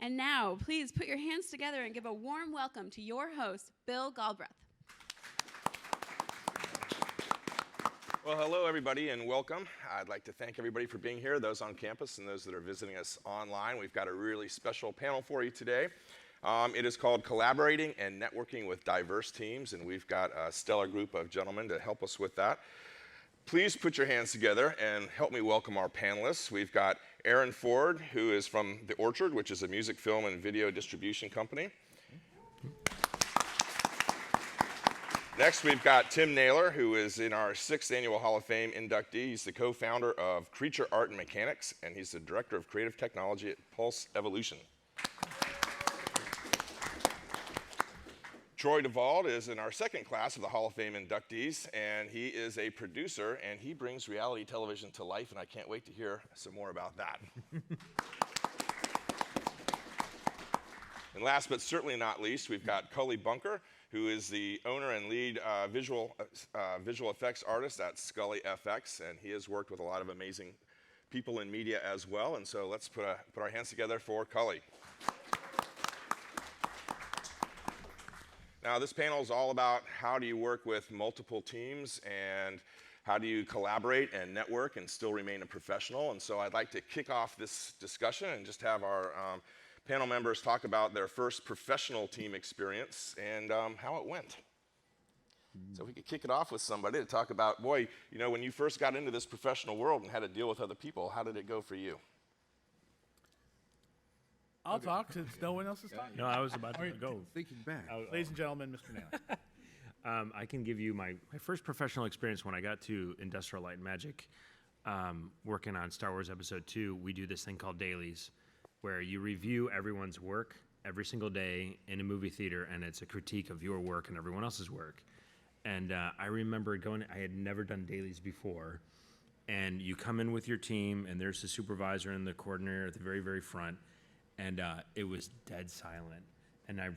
And now, please put your hands together and give a warm welcome to your host, Bill Galbreath. Well, hello, everybody, and welcome. I'd like to thank everybody for being here, those on campus and those that are visiting us online. We've got a really special panel for you today. It is called Collaborating and Networking with Diverse Teams, and we've got a stellar group of gentlemen to help us with that. Please put your hands together and help me welcome our panelists. We've got Aaron Ford, who is from The Orchard, which is a music, film, and video distribution company. Next, we've got Tim Naylor, who is in our 6th Annual Hall of Fame inductee. He's the co-founder of Creature Art and Mechanics, and he's the Director of Creative Technology at Pulse Evolution. Troy DeVolld is in our 2nd class of the Hall of Fame inductees, and he is a producer, and he brings reality television to life, and I can't wait to hear some more about that. And last but certainly not least, we've got Culley, who is the owner and lead visual effects artist at Skulley FX, and he has worked with a lot of amazing people in media as well. And so let's put our hands together for Culley. Now, this panel is all about how do you work with multiple teams and how do you collaborate and network and still remain a professional. And so I'd like to kick off this discussion and just have our panel members talk about their first professional team experience and how it went. So if we could kick it off with somebody to talk about, boy, you know, when you first got into this professional world and had to deal with other people, how did it go for you? I'll talk since no one else is talking. No, I was about to go. Thinking back. Ladies and gentlemen, Mr. Naylor. I can give you my first professional experience when I got to Industrial Light and Magic, working on Star Wars Episode 2. We do this thing called dailies, where you review everyone's work every single day in a movie theater, and it's a critique of your work and everyone else's work. And I remember I had never done dailies before, and you come in with your team, and there's the supervisor and the coordinator at the very, very front, and it was dead silent. And I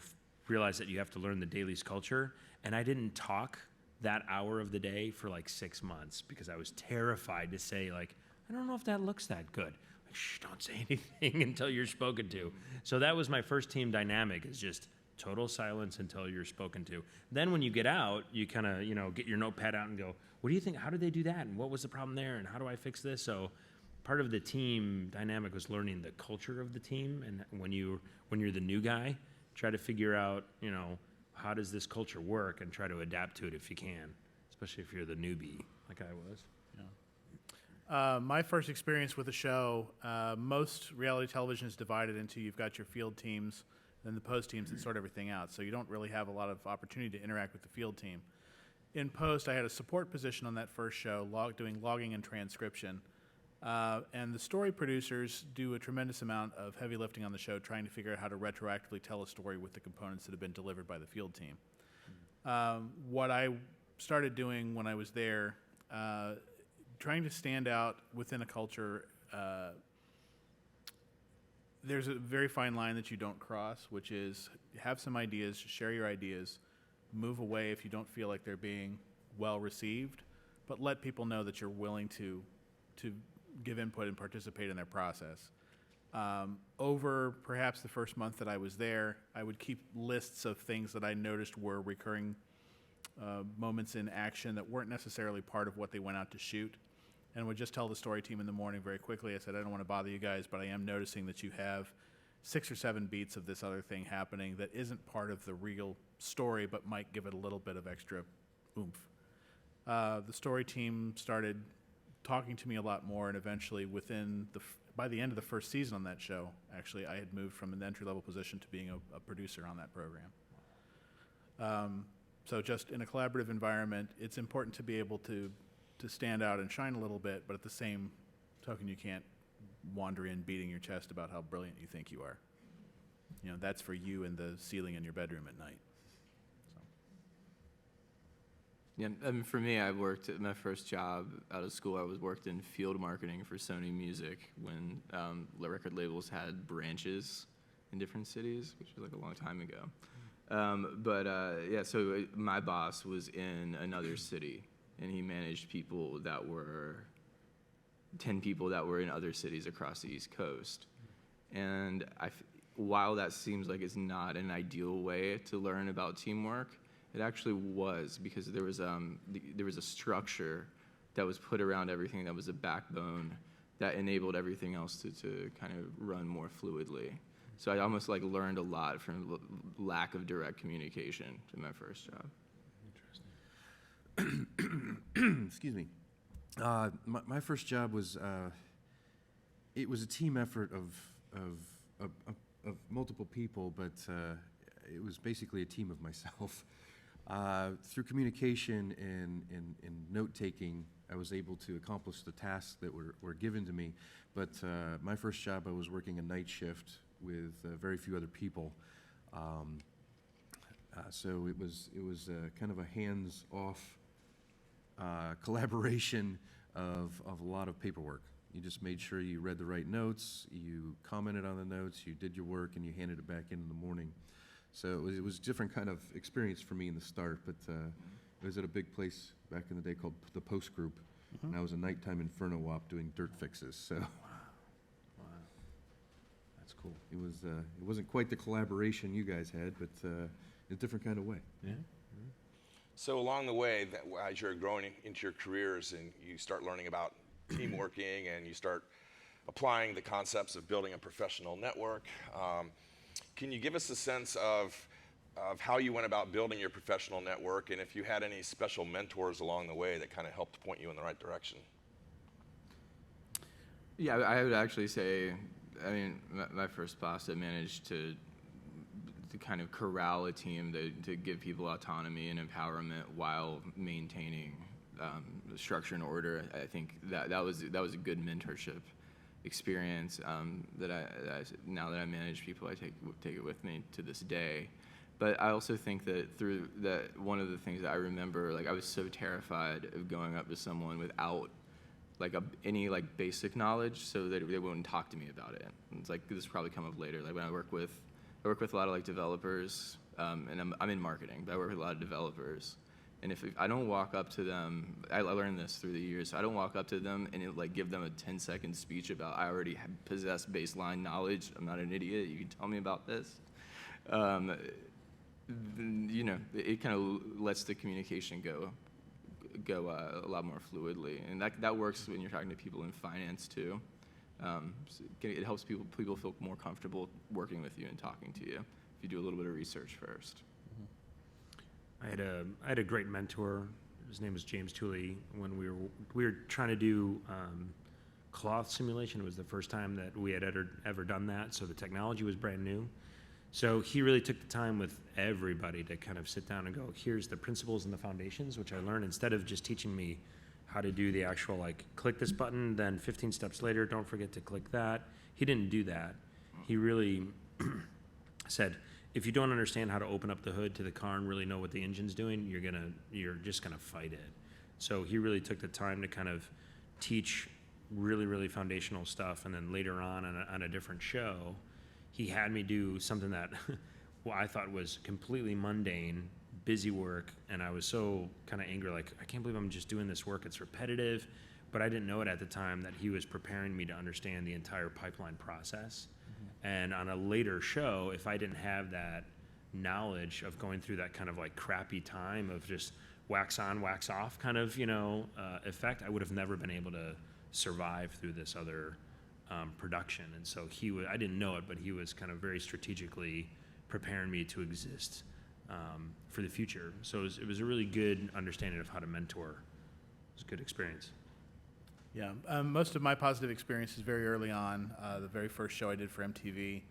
realized that you have to learn the dailies culture, and I didn't talk that hour of the day for like 6 months because I was terrified to say, like, I don't know if that looks that good. Shh, don't say anything until you're spoken to. So that was my first team dynamic, is just total silence until you're spoken to. Then when you get out, you kind of, get your notepad out and go, what do you think? How did they do that? And what was the problem there? And how do I fix this? So part of the team dynamic was learning the culture of the team. And when you're the new guy, try to figure out, how does this culture work and try to adapt to it if you can, especially if you're the newbie like I was. My first experience with a show, most reality television is divided into, you've got your field teams and the post teams that sort everything out. So you don't really have a lot of opportunity to interact with the field team. In post, I had a support position on that first show, doing logging and transcription. And the story producers do a tremendous amount of heavy lifting on the show, trying to figure out how to retroactively tell a story with the components that have been delivered by the field team. What I started doing when I was there, trying to stand out within a culture, there's a very fine line that you don't cross, which is have some ideas, share your ideas, move away if you don't feel like they're being well received, but let people know that you're willing to give input and participate in their process. Over perhaps the first month that I was there, I would keep lists of things that I noticed were recurring moments in action that weren't necessarily part of what they went out to shoot, and would just tell the story team in the morning very quickly. I said, I don't want to bother you guys, but I am noticing that you have 6 or 7 beats of this other thing happening that isn't part of the real story, but might give it a little bit of extra oomph. The story team started talking to me a lot more, and eventually by the end of the first season on that show, actually, I had moved from an entry-level position to being a producer on that program. So just in a collaborative environment, it's important to be able to stand out and shine a little bit, but at the same token, you can't wander in beating your chest about how brilliant you think you are. That's for you in the ceiling in your bedroom at night. So. Yeah, for me, I worked at my first job out of school. I worked in field marketing for Sony Music when record labels had branches in different cities, which was like a long time ago. So my boss was in another city, and he managed 10 people that were in other cities across the East Coast. And while that seems like it's not an ideal way to learn about teamwork, it actually was, because there was a structure that was put around everything, that was a backbone that enabled everything else to kind of run more fluidly. So I almost like learned a lot from lack of direct communication in my first job. Excuse me. My first job was it was a team effort of multiple people, but it was basically a team of myself. Through communication and note taking, I was able to accomplish the tasks that were given to me. But my first job, I was working a night shift with very few other people. So it was kind of a hands-off collaboration of a lot of paperwork. You just made sure you read the right notes, you commented on the notes, you did your work, and you handed it back in the morning. So it was a different kind of experience for me in the start, but I was at a big place back in the day called the Post Group, and I was a nighttime inferno op doing dirt fixes. So That's cool. it wasn't quite the collaboration you guys had, but in a different kind of way. Yeah. So along the way, as you're growing into your careers and you start learning about team working and you start applying the concepts of building a professional network, can you give us a sense of how you went about building your professional network, and if you had any special mentors along the way that kind of helped point you in the right direction? Yeah, I would actually say, I mean, my first boss, I managed to kind of corral a team to give people autonomy and empowerment while maintaining structure and order. I think that was a good mentorship experience that I now that I manage people, I take it with me to this day. But I also think that through that, one of the things that I remember, like I was so terrified of going up to someone without like any like basic knowledge, so that they wouldn't talk to me about it. And it's like, this will probably come up later. Like when I work with a lot of like developers, and I'm in marketing, but I work with a lot of developers. And if I don't walk up to them, I learned this through the years, so I don't walk up to them and like give them a 10-second speech about I already possess baseline knowledge, I'm not an idiot, you can tell me about this. You know, it kind of lets the communication go a lot more fluidly, and that works when you're talking to people in finance too. So it helps people feel more comfortable working with you and talking to you if you do a little bit of research first. I had a great mentor. His name was James Culley. When we were trying to do cloth simulation, it was the first time that we had ever done that. So the technology was brand new. So he really took the time with everybody to kind of sit down and go, here's the principles and the foundations, which I learned, instead of just teaching me how to do the actual, like, click this button, then 15 steps later, don't forget to click that. He didn't do that. He really said, if you don't understand how to open up the hood to the car and really know what the engine's doing, you're just gonna fight it. So he really took the time to kind of teach really, really foundational stuff, and then later on a different show, he had me do something that well, I thought was completely mundane, busy work, and I was so kind of angry, like, I can't believe I'm just doing this work, it's repetitive, but I didn't know it at the time that he was preparing me to understand the entire pipeline process. And on a later show, if I didn't have that knowledge of going through that kind of like crappy time of just wax on, wax off kind of, effect, I would have never been able to survive through this other production. And so I didn't know it, but he was kind of very strategically preparing me to exist for the future. So it was a really good understanding of how to mentor. It was a good experience. Yeah, most of my positive experience is very early on. The very first show I did for MTV,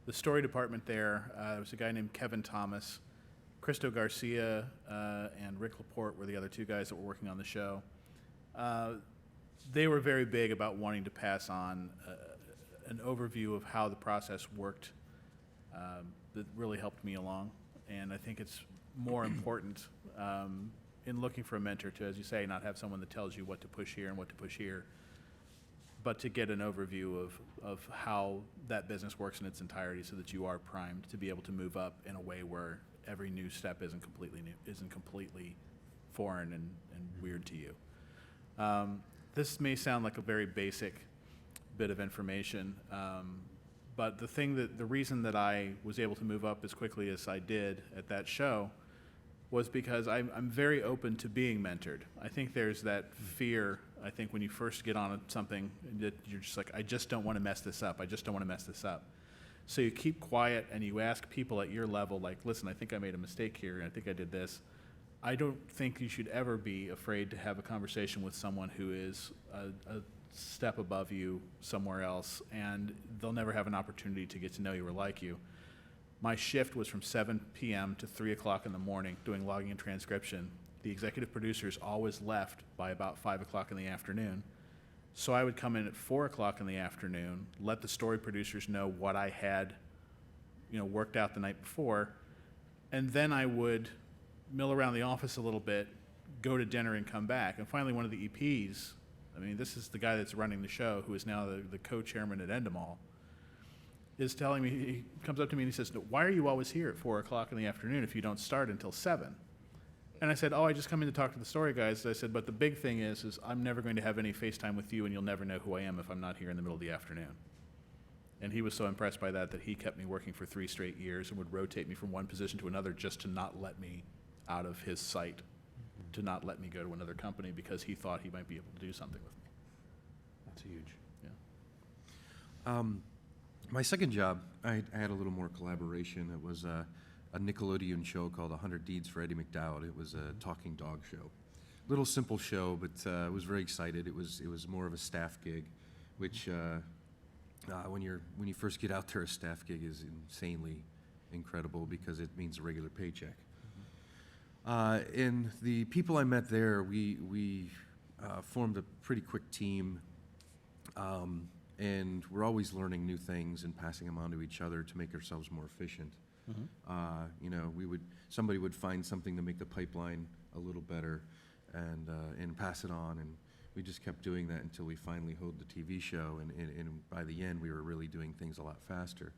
the story department there was a guy named Kevin Thomas, Cristo Garcia, and Rick Laporte were the other two guys that were working on the show. They were very big about wanting to pass on an overview of how the process worked. That really helped me along, and I think it's more important in looking for a mentor to, as you say, not have someone that tells you what to push here and what to push here, but to get an overview of how that business works in its entirety, so that you are primed to be able to move up in a way where every new step isn't completely foreign and weird to you. This may sound like a very basic bit of information, But the reason that I was able to move up as quickly as I did at that show was because I'm very open to being mentored. I think there's that fear, I think, when you first get on something, that you're just like, I just don't want to mess this up. I just don't want to mess this up. So you keep quiet and you ask people at your level, like, listen, I think I made a mistake here and I think I did this. I don't think you should ever be afraid to have a conversation with someone who is a step above you somewhere else, and they'll never have an opportunity to get to know you or like you. My shift was from 7 p.m. to 3 o'clock in the morning doing logging and transcription. The executive producers always left by about 5 o'clock in the afternoon. So I would come in at 4 o'clock in the afternoon, let the story producers know what I had, worked out the night before, and then I would mill around the office a little bit, go to dinner and come back. And finally one of the EPs, this is the guy that's running the show, who is now the co-chairman at Endemol, is telling me, he comes up to me and he says, why are you always here at 4 o'clock in the afternoon if you don't start until 7? And I said, I just come in to talk to the story guys. I said, but the big thing is I'm never going to have any FaceTime with you, and you'll never know who I am if I'm not here in the middle of the afternoon. And he was so impressed by that he kept me working for 3 straight years and would rotate me from one position to another just to not let me out of his sight, to not let me go to another company, because he thought he might be able to do something with me. That's huge. Yeah. My second job, I had a little more collaboration. It was a Nickelodeon show called 100 Deeds for Eddie McDowd. It was a talking dog show. Little simple show, but I was very excited. It was more of a staff gig, which when you first get out there, a staff gig is insanely incredible because it means a regular paycheck. And the people I met there, we formed a pretty quick team, and we're always learning new things and passing them on to each other to make ourselves more efficient. Somebody would find something to make the pipeline a little better, and pass it on, and we just kept doing that until we finally hoed the TV show, and by the end we were really doing things a lot faster.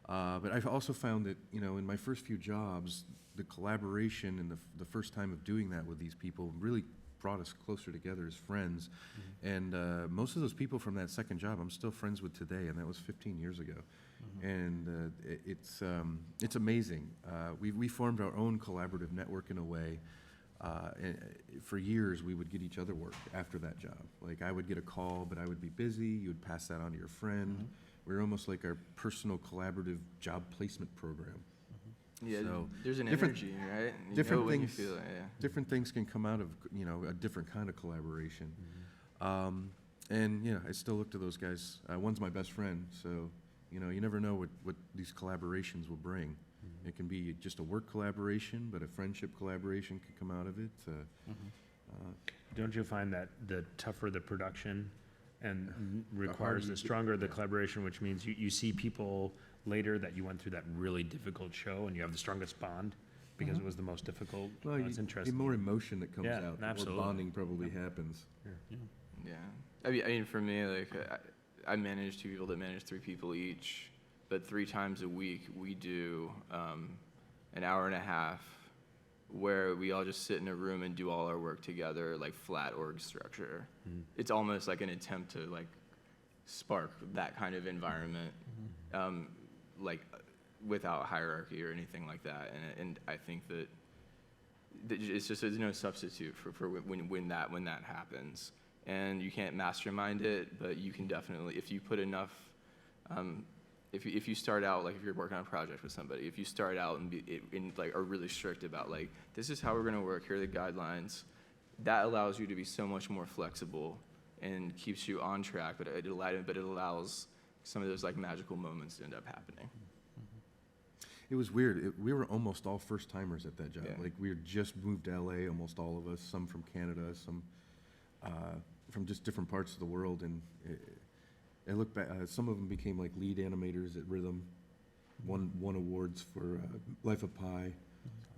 But I've also found that, in my first few jobs, the collaboration and the first time of doing that with these people really brought us closer together as friends. And most of those people from that second job I'm still friends with today, and that was 15 years ago. And it's amazing. We formed our own collaborative network in a way. And for years, we would get each other work after that job. Like, I would get a call, but I would be busy. You would pass that on to your friend. We were almost like our personal collaborative job placement program. Yeah, So there's an different- energy, right? You different know when things- you feel it, yeah. Different things can come out of, a different kind of collaboration. And I still look to those guys. One's my best friend, so, you never know what these collaborations will bring. It can be just a work collaboration, but a friendship collaboration can come out of it. Don't you find that the tougher the production and requires harder the you get- stronger the collaboration, which means you see people later that you went through that really difficult show and you have the strongest bond because it was the most difficult? Well, It's you interesting. get more emotion that comes Yeah, out, the absolutely. more bonding probably happens. Yeah. I mean, for me, like, I manage 2 people that manage 3 people each, but 3 times a week we do an hour and a half where we all just sit in a room and do all our work together, like flat org structure. It's almost like an attempt to like spark that kind of environment, like without hierarchy or anything like that. And I think that it's just, there's no substitute for when that happens. And you can't mastermind it, but you can definitely, if you put enough, if you start out, like if you're working on a project with somebody, if you start out and are really strict about like, this is how we're gonna work, here are the guidelines, that allows you to be so much more flexible and keeps you on track, but it allows some of those like magical moments to end up happening. It was weird. We were almost all first-timers at that job. Yeah. Like, we had just moved to LA, almost all of us, some from Canada, some from just different parts of the world. And I look back, some of them became like lead animators at Rhythm, won awards for Life of Pi,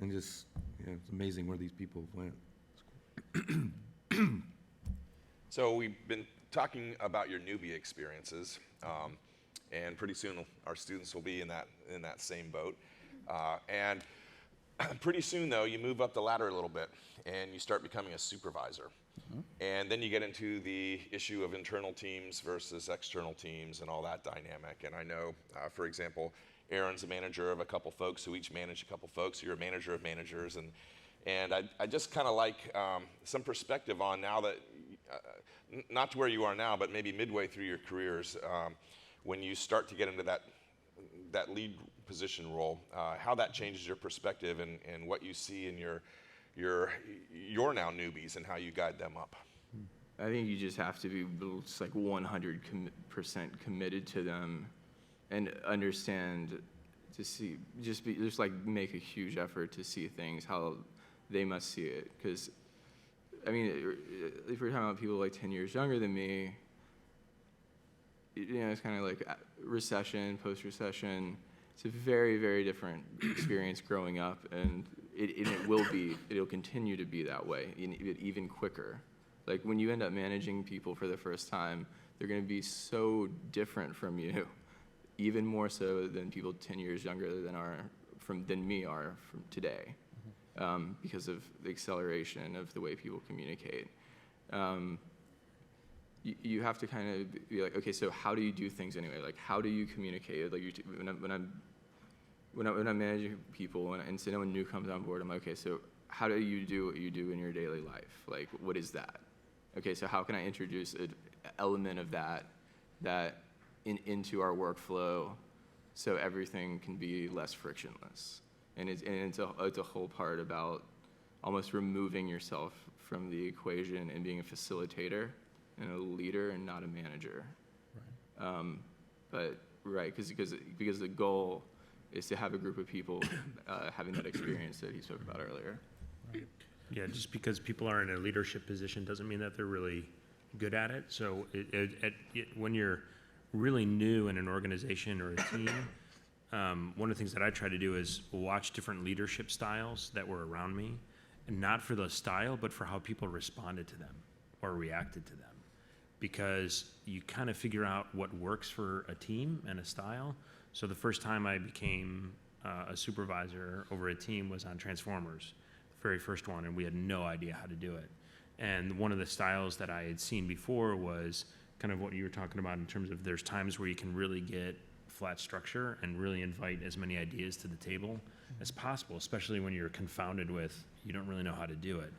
and just, it's amazing where these people went. So we've been talking about your newbie experiences, and pretty soon our students will be in that same boat. And pretty soon, though, you move up the ladder a little bit, and you start becoming a supervisor. And then you get into the issue of internal teams versus external teams and all that dynamic. And I know, for example, Aaron's a manager of a couple folks who each manage a couple folks. You're a manager of managers. And I just kind of like some perspective on now that, not to where you are now, but maybe midway through your careers, when you start to get into that lead position role, how that changes your perspective and what you see in your now newbies and how you guide them up. I think you just have to be just like 100% committed to them and understand to see, just like make a huge effort to see things how they must see it. Because, I mean, if we're talking about people like 10 years younger than me, it's kind of like recession, post-recession. It's a very, very different experience growing up, and it'll continue to be that way, even quicker. Like when you end up managing people for the first time, they're going to be so different from you, even more so than people 10 years younger than me are from today, because of the acceleration of the way people communicate. You have to kind of be like, okay, so how do you do things anyway? Like, how do you communicate? Like, when I'm managing people and so when new comes on board, I'm like, okay, so how do you do what you do in your daily life? Like, what is that? Okay, so how can I introduce an element of that into our workflow so everything can be less frictionless? And it's a whole part about almost removing yourself from the equation and being a facilitator and a leader and not a manager. Right. Because the goal is to have a group of people having that experience that he spoke about earlier. Right. Yeah, just because people are in a leadership position doesn't mean that they're really good at it. So when you're really new in an organization or a team, one of the things that I try to do is watch different leadership styles that were around me, and not for the style, but for how people responded to them or reacted to them. Because you kind of figure out what works for a team and a style. So the first time I became a supervisor over a team was on Transformers, the very first one, and we had no idea how to do it. And one of the styles that I had seen before was kind of what you were talking about in terms of there's times where you can really get flat structure and really invite as many ideas to the table as possible, especially when you're confounded with you don't really know how to do it.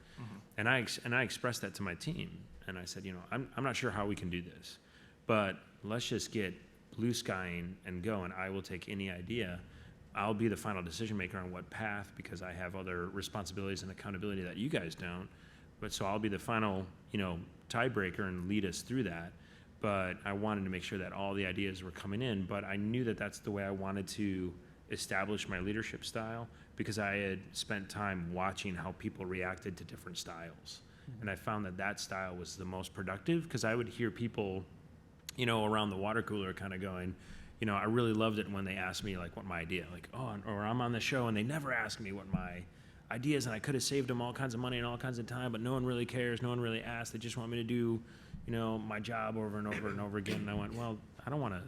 And I expressed that to my team, and I said, I'm not sure how we can do this, but let's just get blue skying and go, and I will take any idea. I'll be the final decision maker on what path, because I have other responsibilities and accountability that you guys don't. But so I'll be the final, tiebreaker and lead us through that. But I wanted to make sure that all the ideas were coming in, but I knew that that's the way I wanted to establish my leadership style, because I had spent time watching how people reacted to different styles. And I found that style was the most productive, because I would hear people around the water cooler kind of going, I really loved it when they asked me like what my idea, like, or I'm on the show and they never ask me what my idea is, and I could have saved them all kinds of money and all kinds of time, but no one really cares, no one really asks, they just want me to do, my job over and over and over again. And I went, well, I don't want to,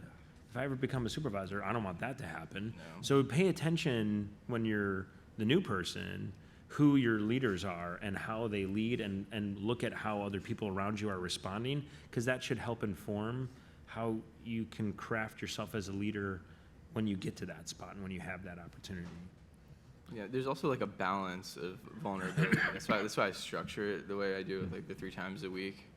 if I ever become a supervisor, I don't want that to happen. No. So pay attention when you're the new person, who your leaders are and how they lead, and look at how other people around you are responding, because that should help inform how you can craft yourself as a leader when you get to that spot and when you have that opportunity. Yeah, there's also like a balance of vulnerability. That's why I structure it the way I do it, like the 3 times a week,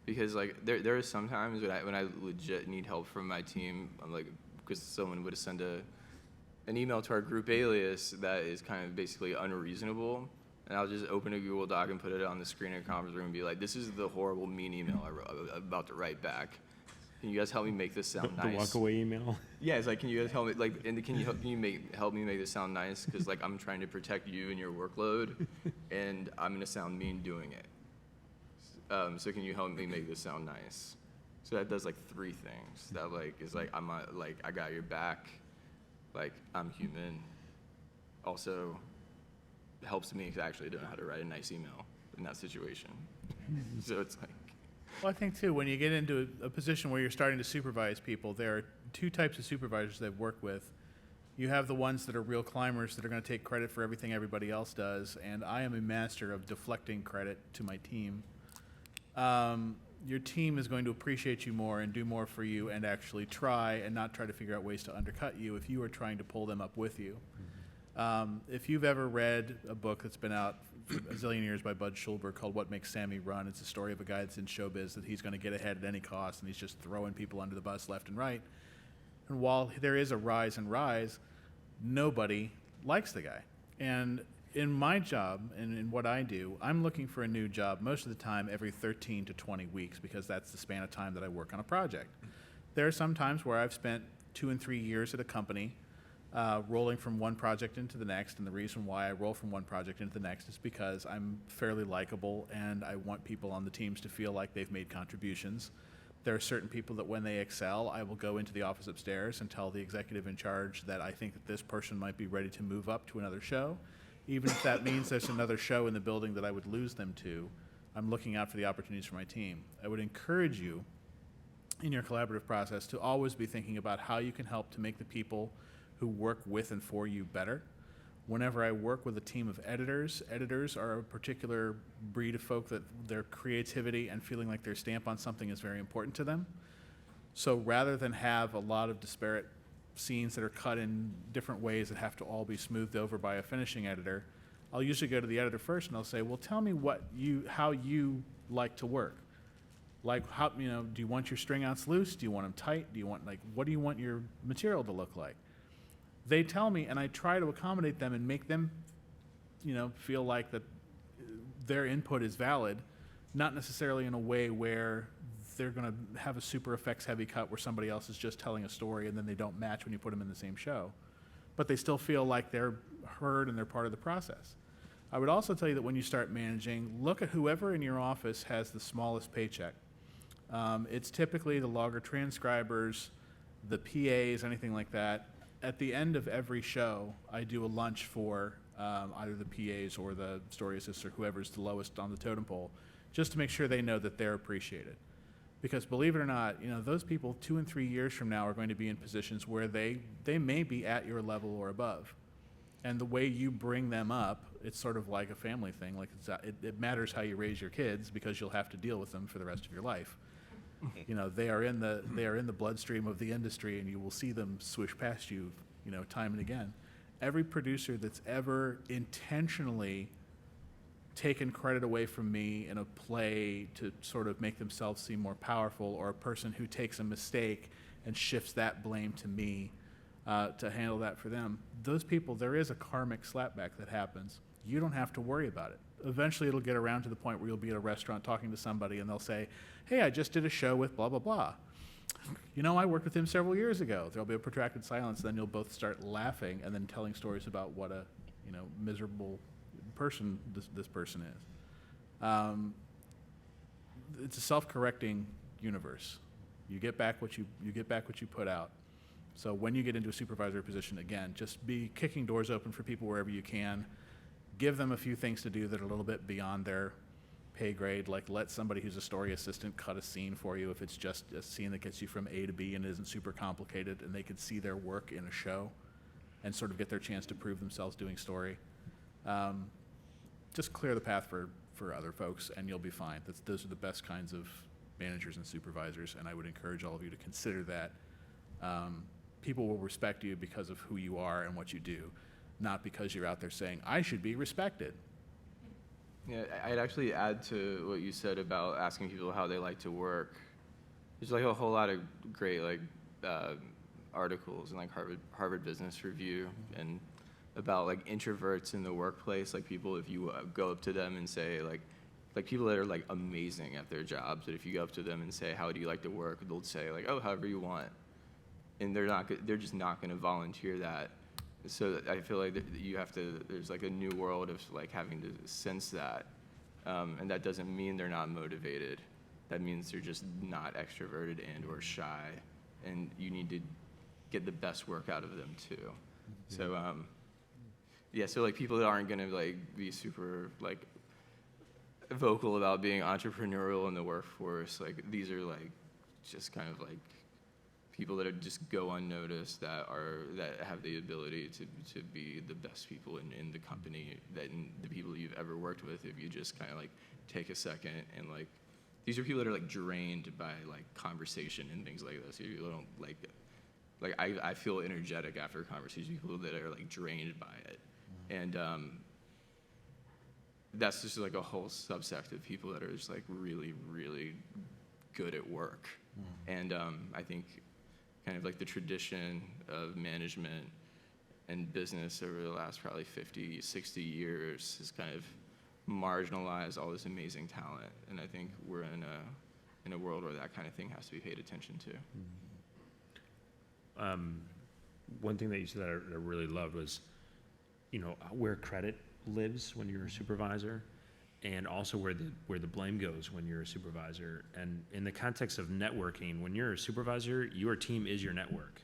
because like there are some times when I legit need help from my team. I'm like, because someone would send an email to our group alias that is kind of basically unreasonable, and I'll just open a Google Doc and put it on the screen in a conference room and be like, this is the horrible, mean email I'm about to write back. Can you guys help me make this sound nice? The walk-away email? Yeah, it's like, can you guys help me, like, and can you help me make this sound nice? Because, like, I'm trying to protect you and your workload, and I'm going to sound mean doing it. So can you help me make this sound nice? So that does, like, 3 things. That, like, is like, I got your back. Like, I'm human. Also, helps me actually know how to write a nice email in that situation. So it's like. Well, I think, too, when you get into a position where you're starting to supervise people, there are 2 types of supervisors that work with. You have the ones that are real climbers that are going to take credit for everything everybody else does, and I am a master of deflecting credit to my team. your team is going to appreciate you more and do more for you and actually try and not try to figure out ways to undercut you if you are trying to pull them up with you. If you've ever read a book that's been out for a zillion years by Bud Schulberg called What Makes Sammy Run, it's a story of a guy that's in showbiz that he's going to get ahead at any cost, and he's just throwing people under the bus left and right. And while there is a rise and rise, nobody likes the guy. And in my job and in what I do, I'm looking for a new job most of the time every 13 to 20 weeks because that's the span of time that I work on a project. There are some times where I've spent 2 and 3 years at a company rolling from one project into the next, and the reason why I roll from one project into the next is because I'm fairly likable and I want people on the teams to feel like they've made contributions. There are certain people that when they excel, I will go into the office upstairs and tell the executive in charge that I think that this person might be ready to move up to another show. Even if that means there's another show in the building that I would lose them to, I'm looking out for the opportunities for my team. I would encourage you in your collaborative process to always be thinking about how you can help to make the people who work with and for you better. Whenever I work with a team of editors, editors are a particular breed of folk that their creativity and feeling like their stamp on something is very important to them. So rather than have a lot of disparate scenes that are cut in different ways that have to all be smoothed over by a finishing editor, I'll usually go to the editor first and I'll say, well, tell me how you like to work. Like, how, do you want your string outs loose? Do you want them tight? What do you want your material to look like? They tell me, and I try to accommodate them and make them, feel like that their input is valid, not necessarily in a way where they're going to have a super effects heavy cut where somebody else is just telling a story and then they don't match when you put them in the same show. But they still feel like they're heard and they're part of the process. I would also tell you that when you start managing, look at whoever in your office has the smallest paycheck. It's typically the logger transcribers, the PAs, anything like that. At the end of every show, I do a lunch for either the PAs or the story assist or whoever's the lowest on the totem pole, just to make sure they know that they're appreciated. Because believe it or not, those people 2 and 3 years from now are going to be in positions where they may be at your level or above. And the way you bring them up, it's sort of like a family thing. Like it matters how you raise your kids because you'll have to deal with them for the rest of your life. They are in the bloodstream of the industry, and you will see them swish past you, time and again. Every producer that's ever intentionally taken credit away from me in a play to sort of make themselves seem more powerful, or a person who takes a mistake and shifts that blame to me to handle that for them, those people, there is a karmic slapback that happens. You don't have to worry about it. Eventually it'll get around to the point where you'll be at a restaurant talking to somebody and they'll say, hey, I just did a show with blah, blah, blah. I worked with him several years ago. There'll be a protracted silence, then you'll both start laughing and then telling stories about what a miserable person this person is. It's a self-correcting universe. You get back what you put out. So when you get into a supervisory position, again, just be kicking doors open for people wherever you can. Give them a few things to do that are a little bit beyond their pay grade, like let somebody who's a story assistant cut a scene for you if it's just a scene that gets you from A to B and isn't super complicated, and they could see their work in a show and sort of get their chance to prove themselves doing story. Just clear the path for other folks and you'll be fine. Those are the best kinds of managers and supervisors, and I would encourage all of you to consider that. People will respect you because of who you are and what you do, not because you're out there saying, I should be respected. Yeah, I'd actually add to what you said about asking people how they like to work. There's a whole lot of great articles in Harvard Business Review and about introverts in the workplace. People, if you go up to them and say people that are amazing at their jobs, but if you go up to them and say, how do you like to work, they'll say oh, however you want, and they're just not going to volunteer that. So I feel like there's a new world of having to sense that, and that doesn't mean they're not motivated. That means they're just not extroverted and or shy, and you need to get the best work out of them too. Mm-hmm. So so people that aren't gonna be super vocal about being entrepreneurial in the workforce, these are just kind of people that just go unnoticed, that have the ability to be the best people in the company, the people you've ever worked with, if you just kind of take a second and these are people that are like drained by like conversation and things like this. People don't like I feel energetic after conversations. People that are like drained by it, and that's just like a whole subsect of people that are just like really, really good at work. And I think kind of like the tradition of management and business over the last probably 50, 60 years has kind of marginalized all this amazing talent. And I think we're in a world where that kind of thing has to be paid attention to. One thing that you said that I really loved was, where credit lives when you're a supervisor, and also where the blame goes when you're a supervisor. And in the context of networking, when you're a supervisor, your team is your network.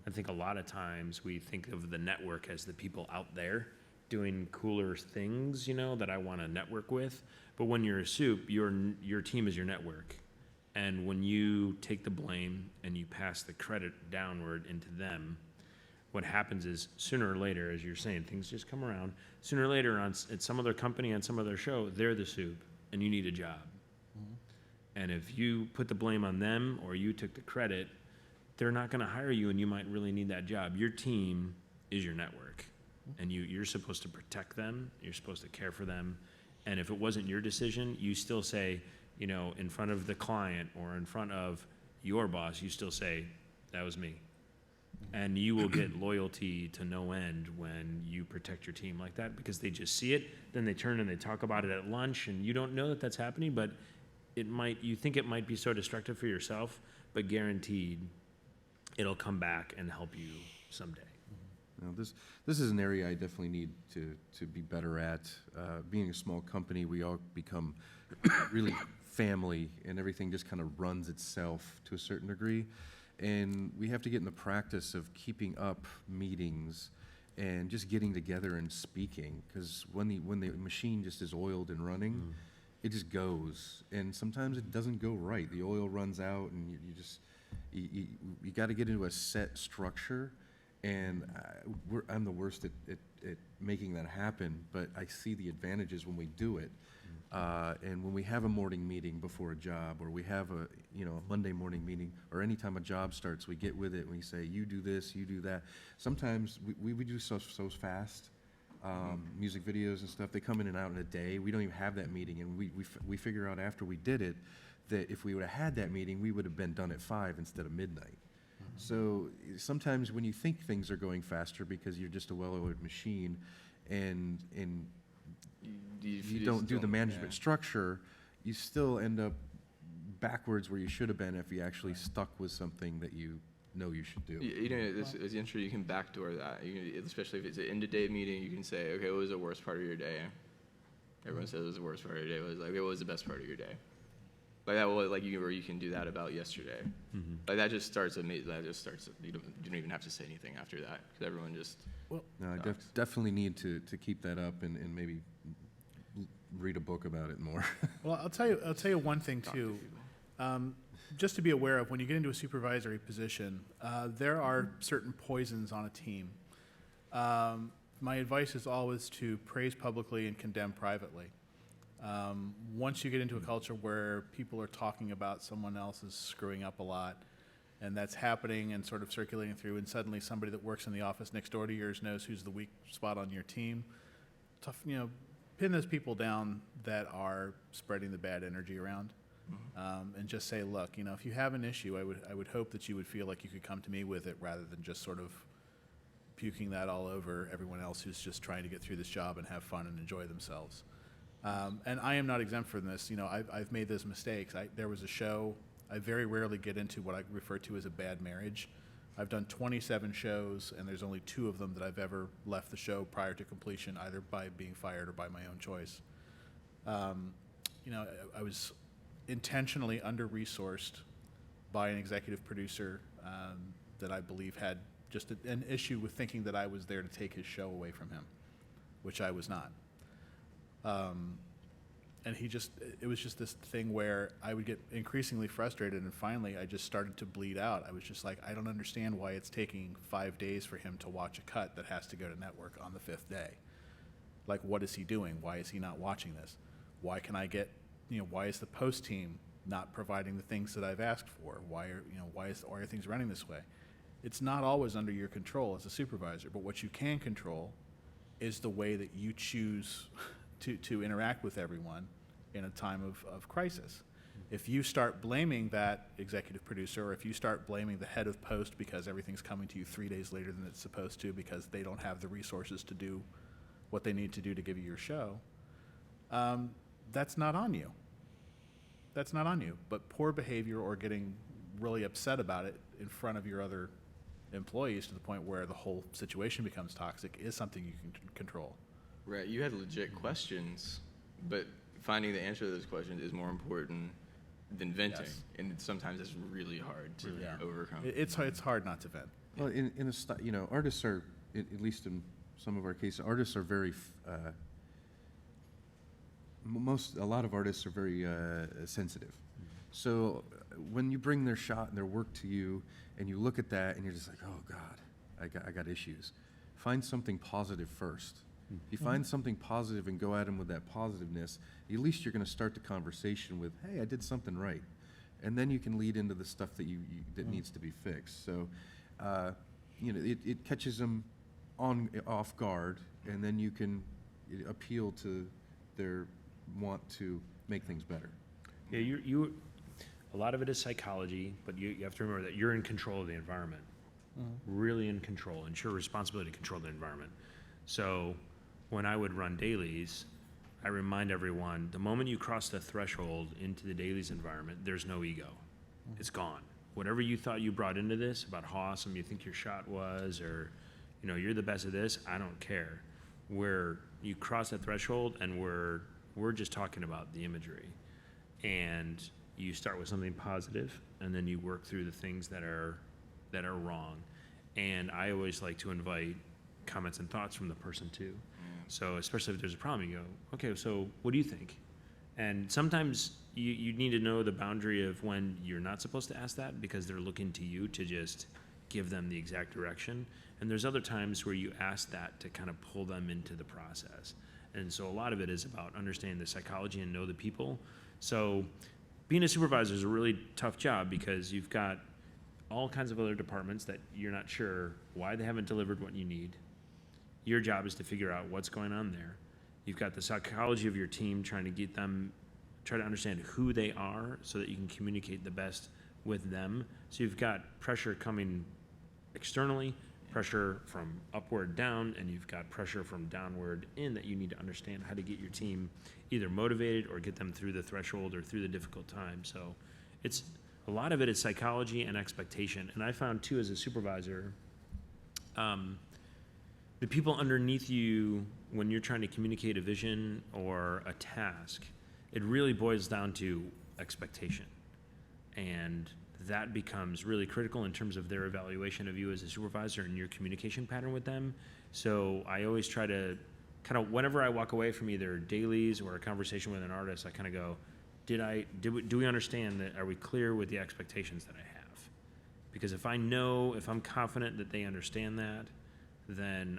I think a lot of times we think of the network as the people out there doing cooler things, that I want to network with. But when you're a soup, your team is your network. And when you take the blame and you pass the credit downward into them, what happens is sooner or later, as you're saying, things just come around. Sooner or later, at some other company, on some other show, they're the soup, and you need a job. And if you put the blame on them or you took the credit, they're not going to hire you, and you might really need that job. Your team is your network, and you're supposed to protect them. You're supposed to care for them. And if it wasn't your decision, you still say, in front of the client or in front of your boss, you still say, that was me. And you will get loyalty to no end when you protect your team like that, because they just see it, then they turn and they talk about it at lunch, and you don't know that that's happening, but you think it might be so destructive for yourself, but guaranteed it'll come back and help you someday. Now, this is an area I definitely need to be better at. Being a small company, we all become really family, and everything just kind of runs itself to a certain degree. And we have to get in the practice of keeping up meetings and just getting together and speaking, because when the machine just is oiled and running, it just goes. And sometimes it doesn't go right. The oil runs out, and you got to get into a set structure. And I'm the worst at making that happen, but I see the advantages when we do it. And when we have a morning meeting before a job, or we have a Monday morning meeting, or anytime a job starts, we get with it and we say, you do this, you do that. Sometimes we do so fast, music videos and stuff, they come in and out in a day. We don't even have that meeting, and we figure out after we did it that if we would have had that meeting, we would have been done at 5 instead of midnight. So sometimes when you think things are going faster because you're just a well-oiled machine, and you don't do the management structure, you still end up backwards where you should have been if you actually stuck with something that you should do. It's interesting. You can backdoor that, especially if it's an end-of-day meeting. You can say, okay, what was the worst part of your day? Everyone says it was the worst part of your day. It was like, what was the best part of your day? Like that, where you can do that about yesterday. Like that just starts. You don't even have to say anything after that, because everyone just. Well, no, I definitely need to keep that up and maybe read a book about it more. Well, I'll tell you one thing too. Just to be aware of, when you get into a supervisory position, there are certain poisons on a team. My advice is always to praise publicly and condemn privately. Once you get into a culture where people are talking about someone else is screwing up a lot, and that's happening and sort of circulating through, and suddenly somebody that works in the office next door to yours knows who's the weak spot on your team, pin those people down that are spreading the bad energy around, and just say, look, if you have an issue, I would hope that you would feel like you could come to me with it, rather than just sort of puking that all over everyone else who's just trying to get through this job and have fun and enjoy themselves. And I am not exempt from this. I've made those mistakes. There was a show. I very rarely get into what I refer to as a bad marriage. I've done 27 shows, and there's only 2 of them that I've ever left the show prior to completion, either by being fired or by my own choice. I was intentionally under-resourced by an executive producer that I believe had just an issue with thinking that I was there to take his show away from him, which I was not. And it was just this thing where I would get increasingly frustrated, and finally I just started to bleed out. I was just like, I don't understand why it's taking 5 days for him to watch a cut that has to go to network on the 5th day. Like, what is he doing? Why is he not watching this? Why can I get, why is the post team not providing the things that I've asked for? Why are things running this way? It's not always under your control as a supervisor, but what you can control is the way that you choose to interact with everyone in a time of crisis. If you start blaming that executive producer, or if you start blaming the head of post because everything's coming to you 3 days later than it's supposed to because they don't have the resources to do what they need to do to give you your show, that's not on you. That's not on you. But poor behavior or getting really upset about it in front of your other employees to the point where the whole situation becomes toxic is something you can control. Right, you had legit questions, but finding the answer to those questions is more important than venting, Yes. and sometimes it's really hard to overcome. It's hard not to vent. Well, artists are, at least in some of our cases, artists are very, a lot of artists are very sensitive. So when you bring their shot and their work to you, and you look at that, and you're just like, oh God, I got issues. Find something positive first. If you find something positive and go at them with that positiveness, at least you're going to start the conversation with, hey, I did something right. And then you can lead into the stuff that that needs to be fixed. So, it catches them off guard, and then you can appeal to their want to make things better. Yeah, a lot of it is psychology, but you have to remember that you're in control of the environment. Really in control, and it's your responsibility to control the environment. So when I would run dailies, I remind everyone, the moment you cross the threshold into the dailies environment, there's no ego. It's gone. Whatever you thought you brought into this about how awesome you think your shot was, or you're the best at this, I don't care. Where you cross that threshold and we're just talking about the imagery. And you start with something positive, and then you work through the things that are wrong. And I always like to invite comments and thoughts from the person too. So especially if there's a problem, you go, okay, so what do you think? And sometimes you need to know the boundary of when you're not supposed to ask that because they're looking to you to just give them the exact direction. And there's other times where you ask that to kind of pull them into the process. And so a lot of it is about understanding the psychology and know the people. So being a supervisor is a really tough job because you've got all kinds of other departments that you're not sure why they haven't delivered what you need. Your job is to figure out what's going on there. You've got the psychology of your team trying to get them, try to understand who they are so that you can communicate the best with them. So you've got pressure coming externally, pressure from upward down, and you've got pressure from downward in that you need to understand how to get your team either motivated or get them through the threshold or through the difficult time. So it's a lot of it is psychology and expectation. And I found too as a supervisor, the people underneath you, when you're trying to communicate a vision or a task, it really boils down to expectation. And that becomes really critical in terms of their evaluation of you as a supervisor and your communication pattern with them. So I always try to kind of, whenever I walk away from either dailies or a conversation with an artist, I kind of go, do we understand that? Are we clear with the expectations that I have? Because if I'm confident that they understand that, then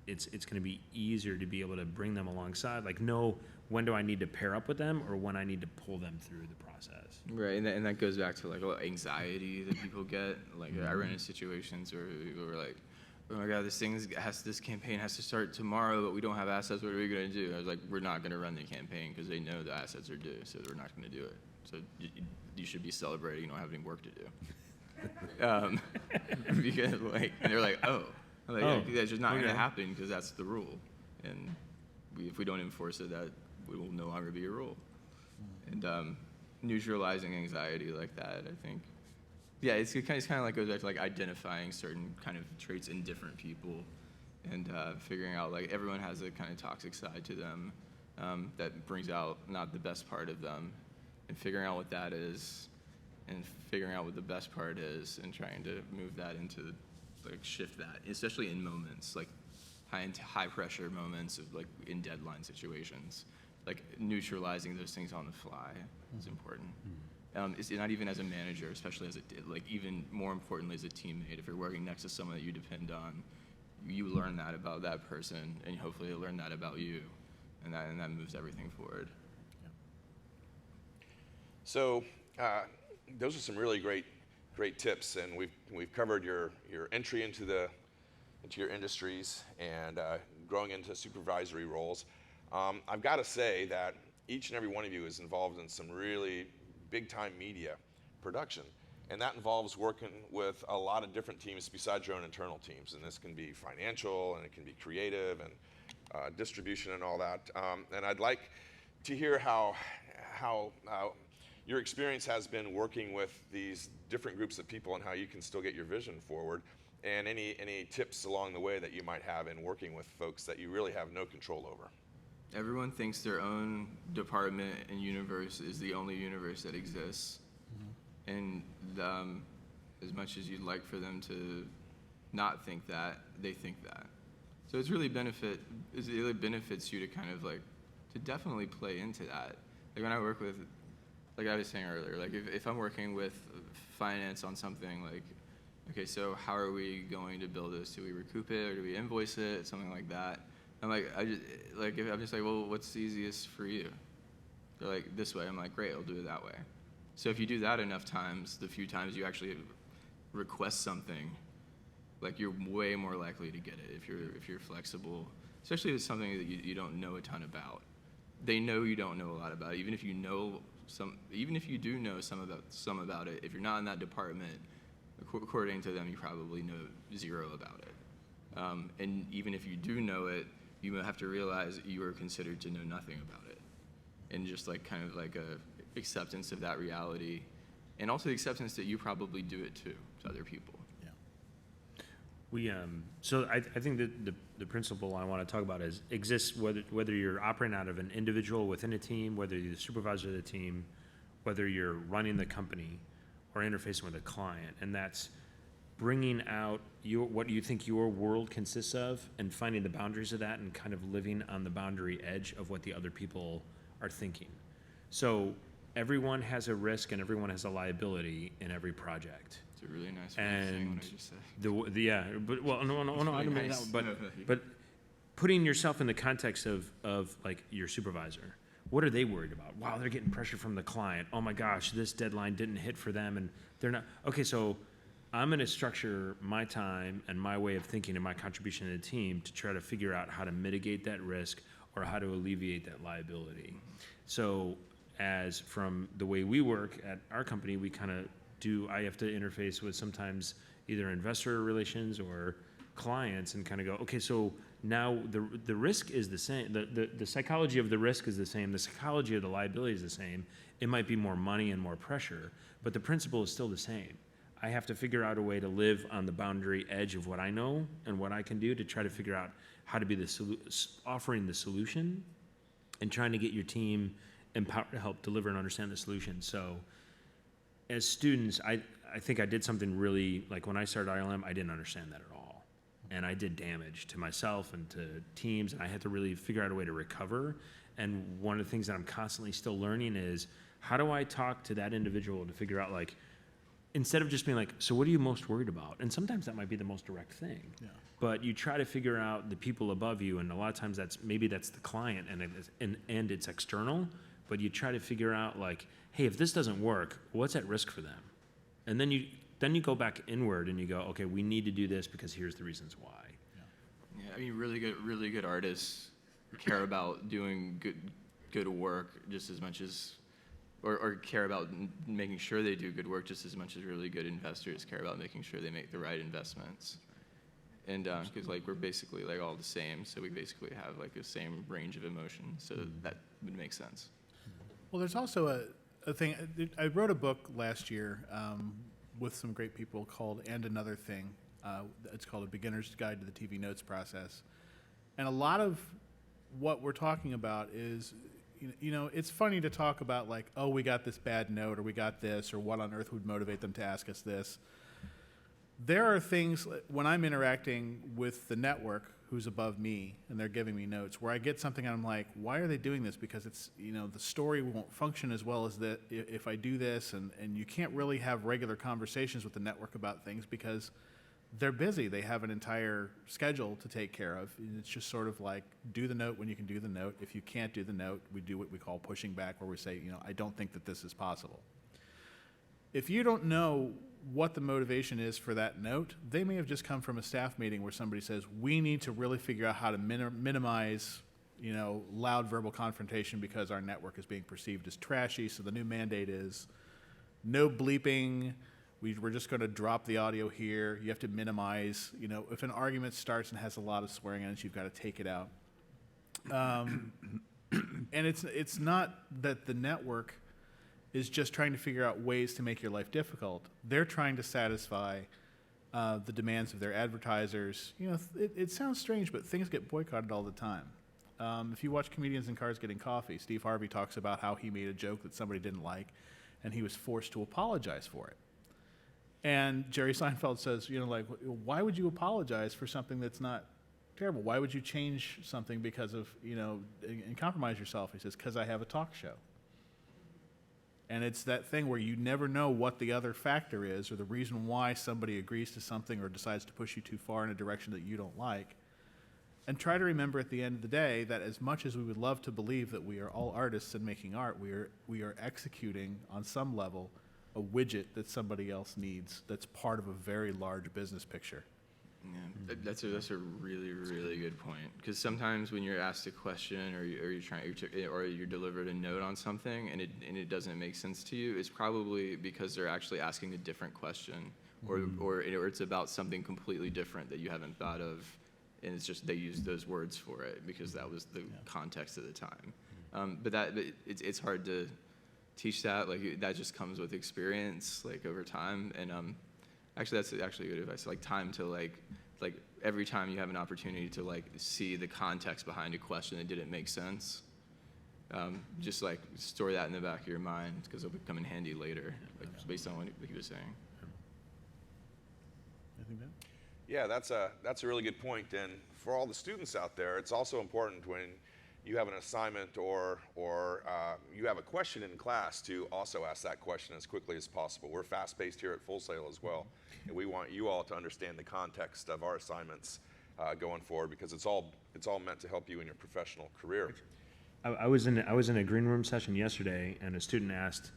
it's going to be easier to be able to bring them alongside. Like, know when do I need to pair up with them or when I need to pull them through the process. Right, and that goes back to like anxiety that people get. Like I ran into situations where people were like, "Oh my God, this campaign has to start tomorrow, but we don't have assets. What are we going to do?" I was like, "We're not going to run the campaign because they know the assets are due, so they're not going to do it. So you should be celebrating you don't have any work to do." Because and they're like, "Oh." Yeah, that's just not going to happen because that's the rule, and if we don't enforce it, that it will no longer be a rule. And neutralizing anxiety like that, I think, it kind of like goes back to like identifying certain kind of traits in different people, and figuring out like everyone has a kind of toxic side to them that brings out not the best part of them, and figuring out what that is, and figuring out what the best part is, and trying to move that into like shift that, especially in moments like high pressure moments of like in deadline situations, like neutralizing those things on the fly is important. It's not even as a manager, especially as even more importantly as a teammate. If you're working next to someone that you depend on, you learn that about that person, and hopefully they'll learn that about you, and that moves everything forward. So those are some really great tips, and we've covered your entry into your industries and growing into supervisory roles. I've got to say that each and every one of you is involved in some really big-time media production, and that involves working with a lot of different teams besides your own internal teams, and this can be financial, and it can be creative, and distribution, and all that. And I'd like to hear how your experience has been working with these different groups of people and how you can still get your vision forward, and any tips along the way that you might have in working with folks that you really have no control over. Everyone thinks their own department and universe is the only universe that exists. And as much as you'd like for them to not think that, they think that. So it really benefits you to kind of like, to definitely play into that. Like when I work with, like I was saying earlier, like if I'm working with finance on something, like, okay, so how are we going to build this? Do we recoup it or do we invoice it? Something like that. I'm like, I'm just like, well, what's the easiest for you? They're like, this way. I'm like, great, I'll do it that way. So if you do that enough times, the few times you actually request something, like you're way more likely to get it if you're flexible, especially if it's something that you don't know a ton about. They know you don't know a lot about it, even if you do know some about it. If you're not in that department, according to them, you probably know zero about it. And even if you do know it, you have to realize you are considered to know nothing about it, and just like kind of like a acceptance of that reality, and also the acceptance that you probably do it too to other people. We so I think that the principle I want to talk about exists whether you're operating out of an individual within a team, whether you're the supervisor of the team, whether you're running the company or interfacing with a client, and that's bringing out what you think your world consists of and finding the boundaries of that and kind of living on the boundary edge of what the other people are thinking. So everyone has a risk and everyone has a liability in every project. It's a really nice way of saying what I just said. I don't mean that, but putting yourself in the context of like your supervisor, what are they worried about? Wow, they're getting pressure from the client. Oh my gosh, this deadline didn't hit for them, and they're not. Okay, so I'm going to structure my time and my way of thinking and my contribution to the team to try to figure out how to mitigate that risk or how to alleviate that liability. So as from the way we work at our company, we kind of I have to interface with sometimes either investor relations or clients and kind of go, okay, so now the risk is the same. The psychology of the risk is the same. The psychology of the liability is the same. It might be more money and more pressure, but the principle is still the same. I have to figure out a way to live on the boundary edge of what I know and what I can do to try to figure out how to be offering the solution and trying to get your team empowered to help deliver and understand the solution. So as students, I think I did something really, like when I started ILM, I didn't understand that at all. And I did damage to myself and to teams, and I had to really figure out a way to recover. And one of the things that I'm constantly still learning is, how do I talk to that individual to figure out, like, instead of just being like, so what are you most worried about? And sometimes that might be the most direct thing. Yeah. But you try to figure out the people above you, and a lot of times that's the client, and it's external. But you try to figure out, like, hey, if this doesn't work, what's at risk for them? And then you go back inward and you go, okay, we need to do this because here's the reasons why. Yeah, I mean, really good artists care about doing good work just as much as, or care about making sure they do good work just as much as really good investors care about making sure they make the right investments. And because like we're basically like all the same, so we basically have like the same range of emotion, so that would make sense. Well, there's also a thing. I wrote a book last year with some great people called And Another Thing. It's called A Beginner's Guide to the TV Notes Process. And a lot of what we're talking about is, you know, it's funny to talk about like, oh, we got this bad note, or we got this, or what on earth would motivate them to ask us this. There are things, when I'm interacting with the network who's above me and they're giving me notes, where I get something and I'm like, why are they doing this? Because it's, you know, the story won't function as well as that if I do this, and you can't really have regular conversations with the network about things because they're busy. They have an entire schedule to take care of. And it's just sort of like, do the note when you can do the note. If you can't do the note, we do what we call pushing back, where we say, I don't think that this is possible. If you don't know what the motivation is for that note, they may have just come from a staff meeting where somebody says, we need to really figure out how to minimize loud verbal confrontation because our network is being perceived as trashy. So the new mandate is no bleeping. We're just going to drop the audio here. You have to minimize. If an argument starts and has a lot of swearing in it, you've got to take it out. And it's not that the network is just trying to figure out ways to make your life difficult. They're trying to satisfy the demands of their advertisers. It sounds strange, but things get boycotted all the time. If you watch Comedians in Cars Getting Coffee, Steve Harvey talks about how he made a joke that somebody didn't like, and he was forced to apologize for it. And Jerry Seinfeld says, why would you apologize for something that's not terrible? Why would you change something because of, and compromise yourself? He says, because I have a talk show. And it's that thing where you never know what the other factor is or the reason why somebody agrees to something or decides to push you too far in a direction that you don't like. And try to remember at the end of the day that as much as we would love to believe that we are all artists and making art, we are executing on some level a widget that somebody else needs that's part of a very large business picture. Yeah, that's a really, really good point. Because sometimes when you're asked a question or you're delivered a note on something and it doesn't make sense to you, it's probably because they're actually asking a different question, or it's about something completely different that you haven't thought of, and it's just they used those words for it because that was the context at the time. But it's hard to teach that. Like that just comes with experience, like over time. And actually, that's actually good advice. Like time to like every time you have an opportunity to like see the context behind a question that didn't make sense, just like store that in the back of your mind because it'll come in handy later, like based on what he was saying. Anything Ben? Yeah, that's a really good point. And for all the students out there, it's also important when you have an assignment or you have a question in class to also ask that question as quickly as possible. We're fast-paced here at Full Sail as well, and we want you all to understand the context of our assignments going forward because it's all meant to help you in your professional career. I was in a green room session yesterday, and a student asked,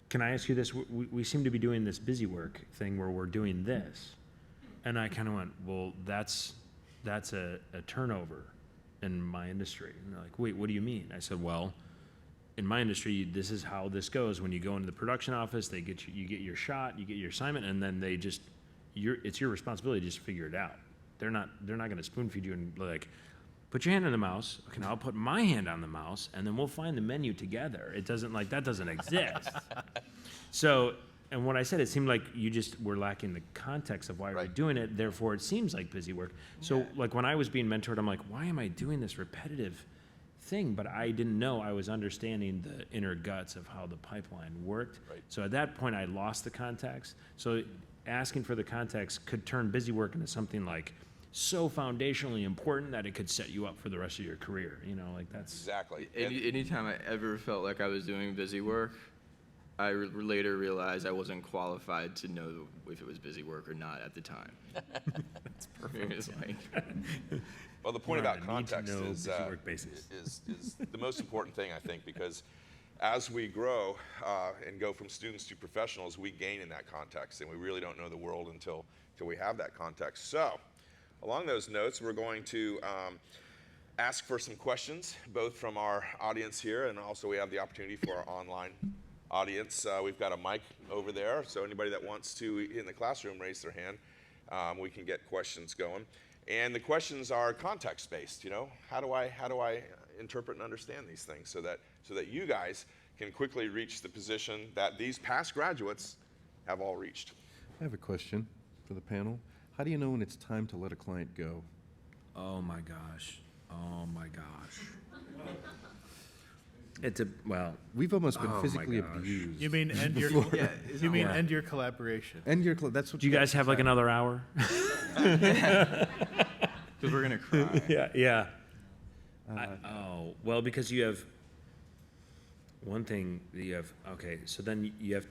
"Can I ask you this? We seem to be doing this busy work thing where we're doing this," and I kind of went, "Well, that's a turnover in my industry." And they're like, "Wait, what do you mean?" I said, "Well, in my industry, this is how this goes. When you go into the production office, you get your shot, you get your assignment, and then it's your responsibility to just figure it out. They're not going to spoon feed you and like, put your hand on the mouse. Okay, now I'll put my hand on the mouse, and then we'll find the menu together. It doesn't that doesn't exist." So, and what I said, it seemed like you just were lacking the context of why you're doing it. Therefore, it seems like busy work. So, like when I was being mentored, I'm like, why am I doing this repetitive thing? But I didn't know I was understanding the inner guts of how the pipeline worked. Right. So at that point, I lost the context. So asking for the context could turn busy work into something like so foundationally important that it could set you up for the rest of your career. Like that's Exactly. Anytime I ever felt like I was doing busy work, I later realized I wasn't qualified to know if it was busy work or not at the time. That's perfect. Well, the point We're on about a context need-to-know is busy-work basis. the most important thing, I think, because as we grow and go from students to professionals, we gain in that context, and we really don't know the world until we have that context. So, along those notes, we're going to ask for some questions, both from our audience here, and also we have the opportunity for our online audience. We've got a mic over there, so anybody that wants to in the classroom raise their hand. We can get questions going. And the questions are context-based. How do I interpret and understand these things so that you guys can quickly reach the position that these past graduates have all reached? I have a question for the panel. How do you know when it's time to let a client go? Oh my gosh. We've almost been Oh my physically gosh. abused. You mean end your end your collaboration? That's what Do you guys have like another hour? Because we're gonna cry. Yeah. Well, because you have one thing that you have. Okay, so then you have.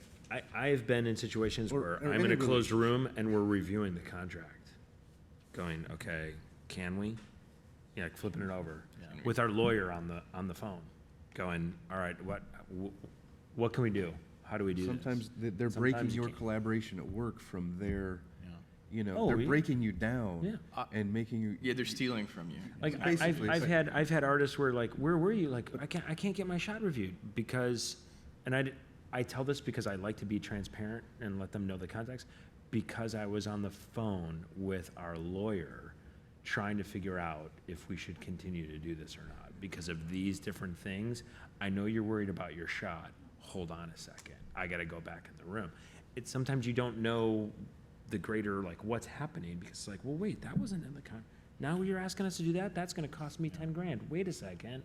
I have been in situations where I'm in a closed room and we're reviewing the contract, going, okay, can we? Yeah, like flipping it over. Yeah. With our lawyer on the phone, going, all right, what can we do? How do we do Sometimes this? they're breaking Sometimes you your can't. collaboration at work from their, Yeah. Oh, they're yeah. breaking you down Yeah. and making you. Yeah, they're stealing from you. Like Basically, it's I've had artists where like, where were you? Like I can't get my shot reviewed because, and I tell this because I like to be transparent and let them know the context, because I was on the phone with our lawyer trying to figure out if we should continue to do this or not because of these different things. I know you're worried about your shot. Hold on a second. I got to go back in the room. It's sometimes you don't know the greater, like, what's happening because it's like, well, wait, that wasn't in the now you're asking us to do that? That's going to cost me 10 grand. Wait a second.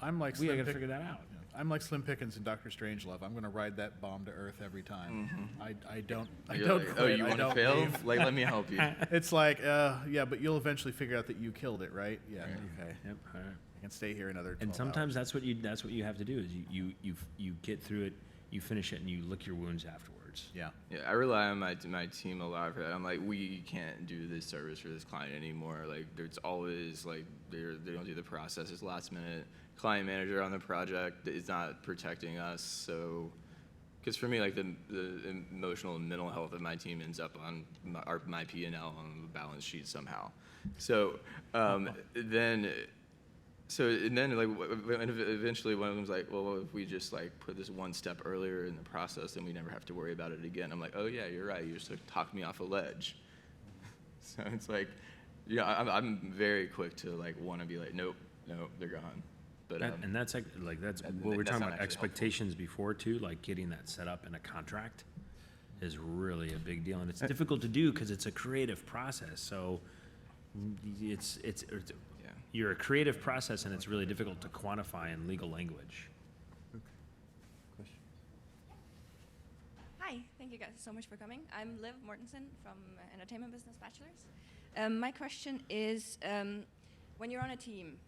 I'm like We Slim got to Pick- figure that out. I'm like Slim Pickens in Dr. Strangelove. I'm going to ride that bomb to earth every time. I don't You're don't like, quit. oh, you I want to don't fail? leave. Like, let me help you. It's like, yeah, but you'll eventually figure out that you killed it, right? Yeah. Right. Okay. Yep. All right. I can stay here another 12 And sometimes hours. that's what you have to do is you get through it, you finish it, and you lick your wounds afterwards. Yeah. Yeah, I rely on my team a lot for that. I'm like, we can't do this service for this client anymore. Like, there's always like they don't do the process. It's last minute. Client manager on the project is not protecting us. So, because for me, like the emotional and mental health of my team ends up on my P&L on the balance sheet somehow. So then like eventually one of them's like, well, if we just like put this one step earlier in the process, then we never have to worry about it again. I'm like, oh yeah, you're right. You just like, talked me off a ledge. So it's like, yeah, I'm very quick to like want to be like, nope, they're gone. But And that's like that's that- what we're that's talking not about actually expectations before too. Like getting that set up in a contract is really a big deal, and it's difficult to do because it's a creative process. So it's yeah. you're a creative process, and it's really difficult to quantify in legal language. Hi, thank you guys so much for coming. I'm Liv Mortensen from Entertainment Business Bachelor's. My question is, when you're on a team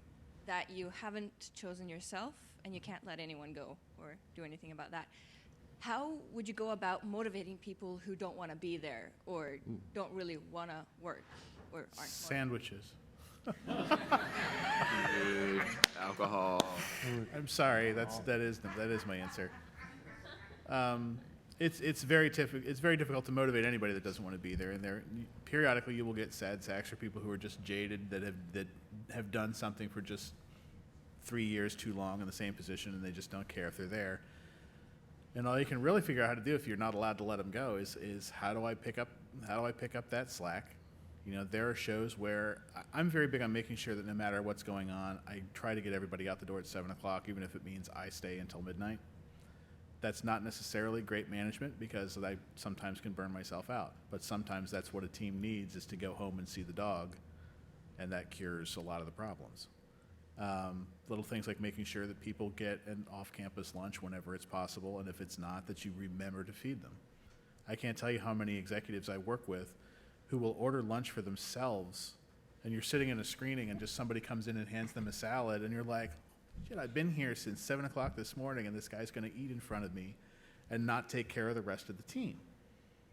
that you haven't chosen yourself and you can't let anyone go or do anything about that, how would you go about motivating people who don't want to be there or don't really want to work or aren't motivated? Sandwiches. Food, alcohol. I'm sorry. That is my answer. It's very difficult to motivate anybody that doesn't want to be there. And periodically you will get sad sacks for people who are just jaded that have done something for just 3 years too long in the same position, and they just don't care if they're there. And all you can really figure out how to do if you're not allowed to let them go is how do I pick up that slack? You know, there are shows where I'm very big on making sure that no matter what's going on, I try to get everybody out the door at 7 o'clock, even if it means I stay until midnight. That's not necessarily great management because I sometimes can burn myself out. But sometimes that's what a team needs, is to go home and see the dog, and that cures a lot of the problems. Little things like making sure that people get an off-campus lunch whenever it's possible, and if it's not, that you remember to feed them. I can't tell you how many executives I work with who will order lunch for themselves, and you're sitting in a screening and just somebody comes in and hands them a salad, and you're like, shit, I've been here since 7 o'clock this morning, and this guy's going to eat in front of me and not take care of the rest of the team.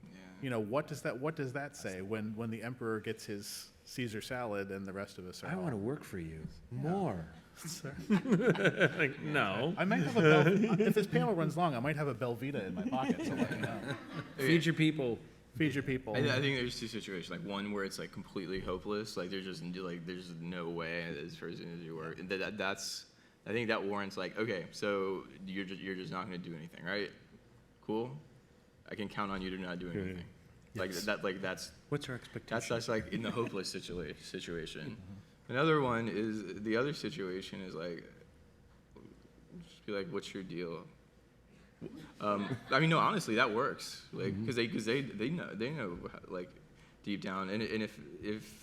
Yeah. You know, what does that say when the emperor gets his Caesar salad and the rest of us are I want to work for you more. Sorry. Like, no. I might have if this panel runs long, I might have a Belvita in my pocket, so let me know. Feed your people. Feed your people. I think there's two situations. Like one where it's like completely hopeless. Like there's no way as far as you work. And I think that warrants like, okay, so you're just not going to do anything, right? Cool. I can count on you to not do anything. Like that. Like that's What's our expectation? that's like in the hopeless situation. Another one is the other situation is like, just be like, what's your deal? I mean, no, honestly, that works. Like, because they know like deep down, and if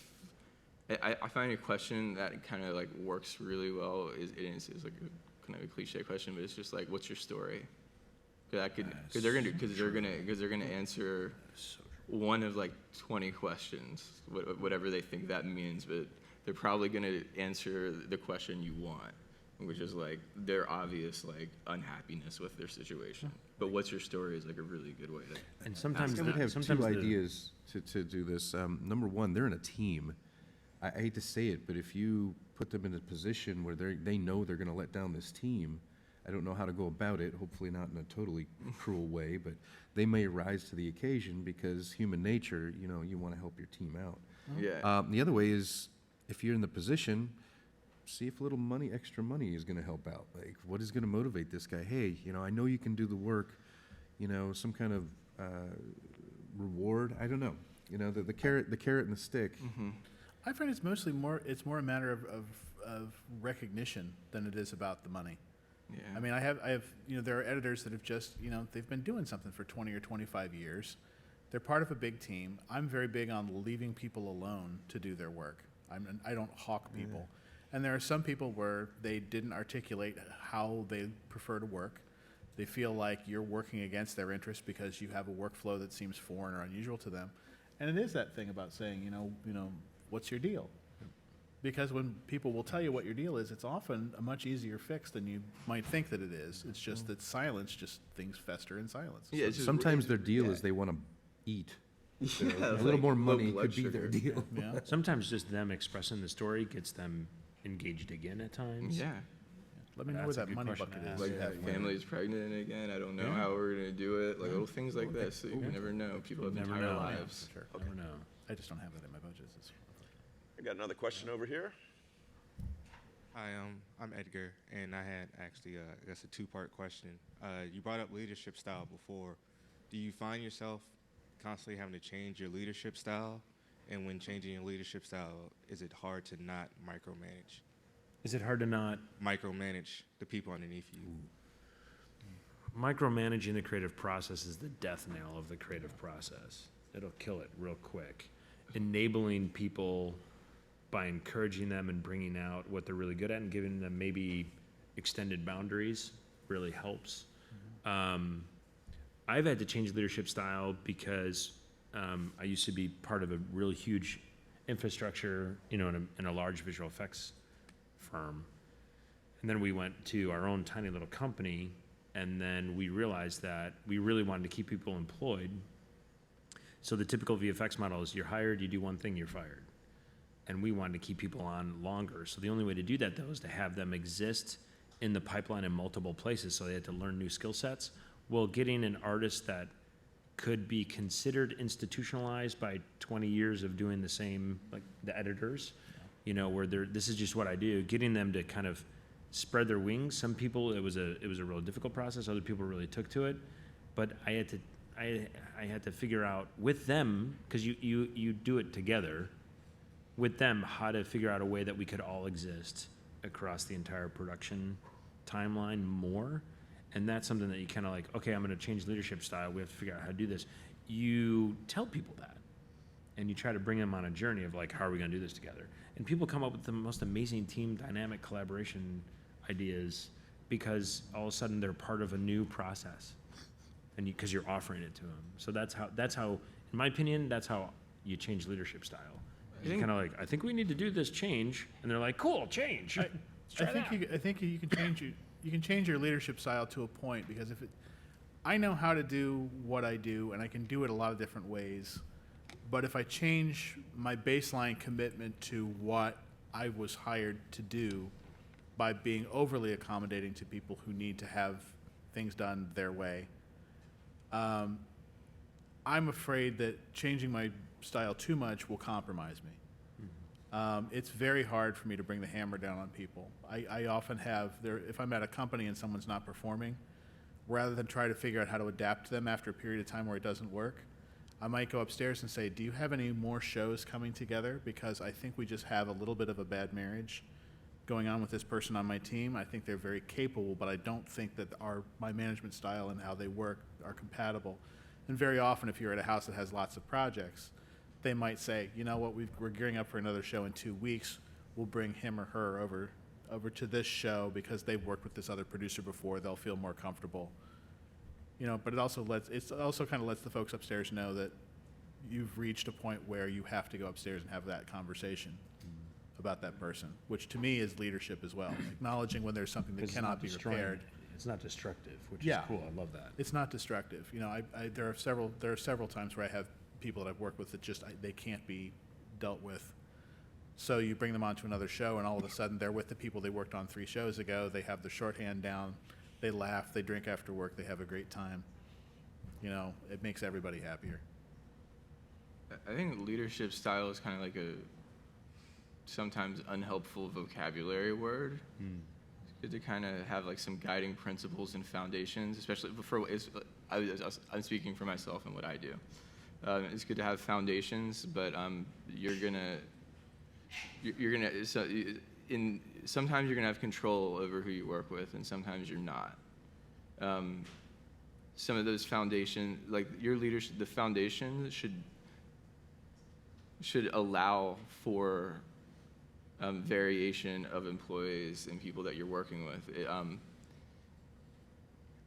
I find a question that kind of like works really well is like a kind of a cliche question, but it's just like, what's your story? Because they're gonna answer one of like 20 questions, whatever they think that means, but they're probably gonna answer the question you want. which is like their obvious like unhappiness with their situation. But what's your story is like a really good way to. And sometimes I would have sometimes two the- ideas to do this. Number one, they're in a team. I hate to say it, but if you put them in a position where they know they're going to let down this team, I don't know how to go about it, hopefully not in a totally cruel way, but they may rise to the occasion because human nature, you know, you want to help your team out. Yeah. The other way is if you're in the position, see if a little money, extra money is going to help out. Like, what is going to motivate this guy? Hey, you know, I know you can do the work, you know, some kind of reward. I don't know. You know, the carrot and the stick. I find it's mostly it's more a matter of recognition than it is about the money. Yeah. I mean, I have, you know, there are editors that have just, you know, they've been doing something for 20 or 25 years. They're part of a big team. I'm very big on leaving people alone to do their work. I don't hawk people. And there are some people where they didn't articulate how they prefer to work. They feel like you're working against their interests because you have a workflow that seems foreign or unusual to them. And it is that thing about saying, you know, what's your deal? Because when people will tell you what your deal is, it's often a much easier fix than you might think that it is. It's just that silence, just things fester in silence. Yeah, it's just Sometimes their deal yeah. is they want to eat. Yeah, A little like more low money blood could be their sugar. deal. Yeah. Sometimes just them expressing the story gets them engaged again at times. Yeah. Let me know That's where a that good money question bucket to is. ask. Like Yeah. family's pregnant again. I don't know Yeah. how we're gonna do it. Like little things like this. So you never know. People have Never entire know. lives. Sure. Never know. I just don't have that in my budgets. I got another question over here. Hi, I'm Edgar, and I had actually, I guess, a two-part question. You brought up leadership style before. Do you find yourself constantly having to change your leadership style? And when changing your leadership style, is it hard to not micromanage? Is it hard to not Micromanage the people underneath you? micromanaging the creative process is the death knell of the creative process. It'll kill it real quick. Enabling people by encouraging them and bringing out what they're really good at and giving them maybe extended boundaries really helps. I've had to change leadership style because I used to be part of a really huge infrastructure, you know, in a large visual effects firm. And then we went to our own tiny little company, and then we realized that we really wanted to keep people employed. So the typical VFX model is you're hired, you do one thing, you're fired. And we wanted to keep people on longer. So the only way to do that, though, is to have them exist in the pipeline in multiple places, so they had to learn new skill sets. Well, getting an artist that could be considered institutionalized by 20 years of doing the same, like the editors, you know, where this is just what I do, getting them to kind of spread their wings. Some people, it was a real difficult process. Other people really took to it. But I had to figure out with them, because you do it together, with them, how to figure out a way that we could all exist across the entire production timeline more. And that's something that you kind of like, okay, I'm going to change leadership style. We have to figure out how to do this. You tell people that, and you try to bring them on a journey of like, how are we going to do this together? And people come up with the most amazing team dynamic collaboration ideas because all of a sudden they're part of a new process, and because you're offering it to them. So that's how, in my opinion, that's how you change leadership style. You kind of like, I think we need to do this change, and they're like, cool, change. I think you can change your leadership style to a point, because I know how to do what I do, and I can do it a lot of different ways. But if I change my baseline commitment to what I was hired to do by being overly accommodating to people who need to have things done their way, I'm afraid that changing my style too much will compromise me. It's very hard for me to bring the hammer down on people. I often have, if I'm at a company and someone's not performing, rather than try to figure out how to adapt to them after a period of time where it doesn't work, I might go upstairs and say, do you have any more shows coming together? Because I think we just have a little bit of a bad marriage going on with this person on my team. I think they're very capable, but I don't think that my management style and how they work are compatible. And very often, if you're at a house that has lots of projects, they might say, you know what, we're gearing up for another show in 2 weeks. We'll bring him or her over to this show because they've worked with this other producer before. They'll feel more comfortable. You know, but it also kind of lets the folks upstairs know that you've reached a point where you have to go upstairs and have that conversation about that person, which to me is leadership as well. Acknowledging when there's something that It's cannot not be destroying- repaired. It's not destructive, which Yeah. is cool. I love that. It's not destructive. You know, there are several times where I have people that I've worked with that just they can't be dealt with. So you bring them onto another show, and all of a sudden they're with the people they worked on 3 shows ago. They have the shorthand down. They laugh. They drink after work. They have a great time. You know, it makes everybody happier. I think leadership style is kind of like a sometimes unhelpful vocabulary word. It's good to kind of have like some guiding principles and foundations, especially I'm speaking for myself and what I do. It's good to have foundations, but sometimes you're gonna have control over who you work with, and sometimes you're not. Some of those foundation, like your leadership, the foundation should allow for variation of employees and people that you're working with.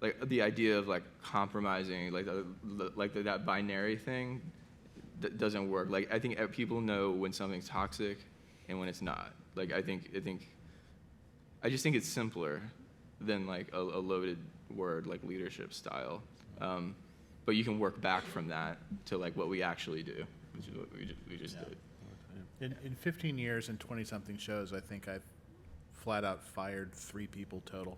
Like the idea of like compromising, like that binary thing, that doesn't work. Like I think people know when something's toxic and when it's not. Like I just think it's simpler than like a loaded word like leadership style. But you can work back from that to like what we actually do, which is what we just did. In 15 years and 20-something shows, I think I've flat out fired 3 people total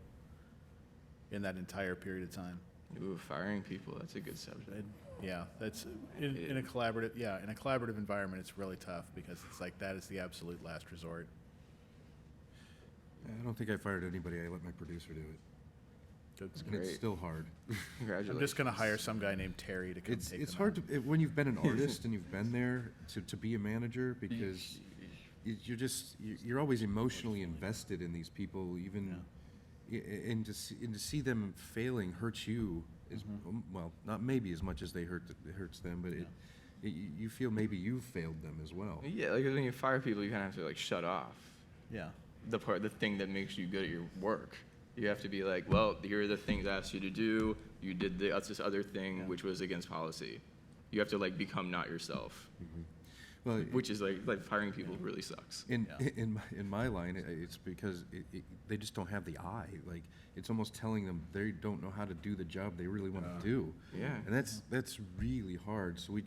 in that entire period of time. Ooh, firing people, that's a good subject. Yeah, that's in a collaborative environment. It's really tough because it's like that is the absolute last resort. I don't think I fired anybody. I let my producer do it. It's And it's still hard. Congratulations. I'm just going to hire some guy named Terry to come take It's them hard out. when you've been an artist and you've been there to be a manager, because you're always emotionally invested in these people, even and to see them failing hurts you is well, not maybe as much as it hurts them, but you feel maybe you failed them as well. Yeah, like when you fire people, you kind of have to like shut off Yeah. the thing that makes you good at your work. You have to be like, well, here are the things I asked you to do. You did this other thing, which was against policy. You have to like become not yourself, Well, which is like firing people really sucks. in my line, it's because they just don't have the eye. Like it's almost telling them they don't know how to do the job they really want to do. Yeah. And that's really hard. So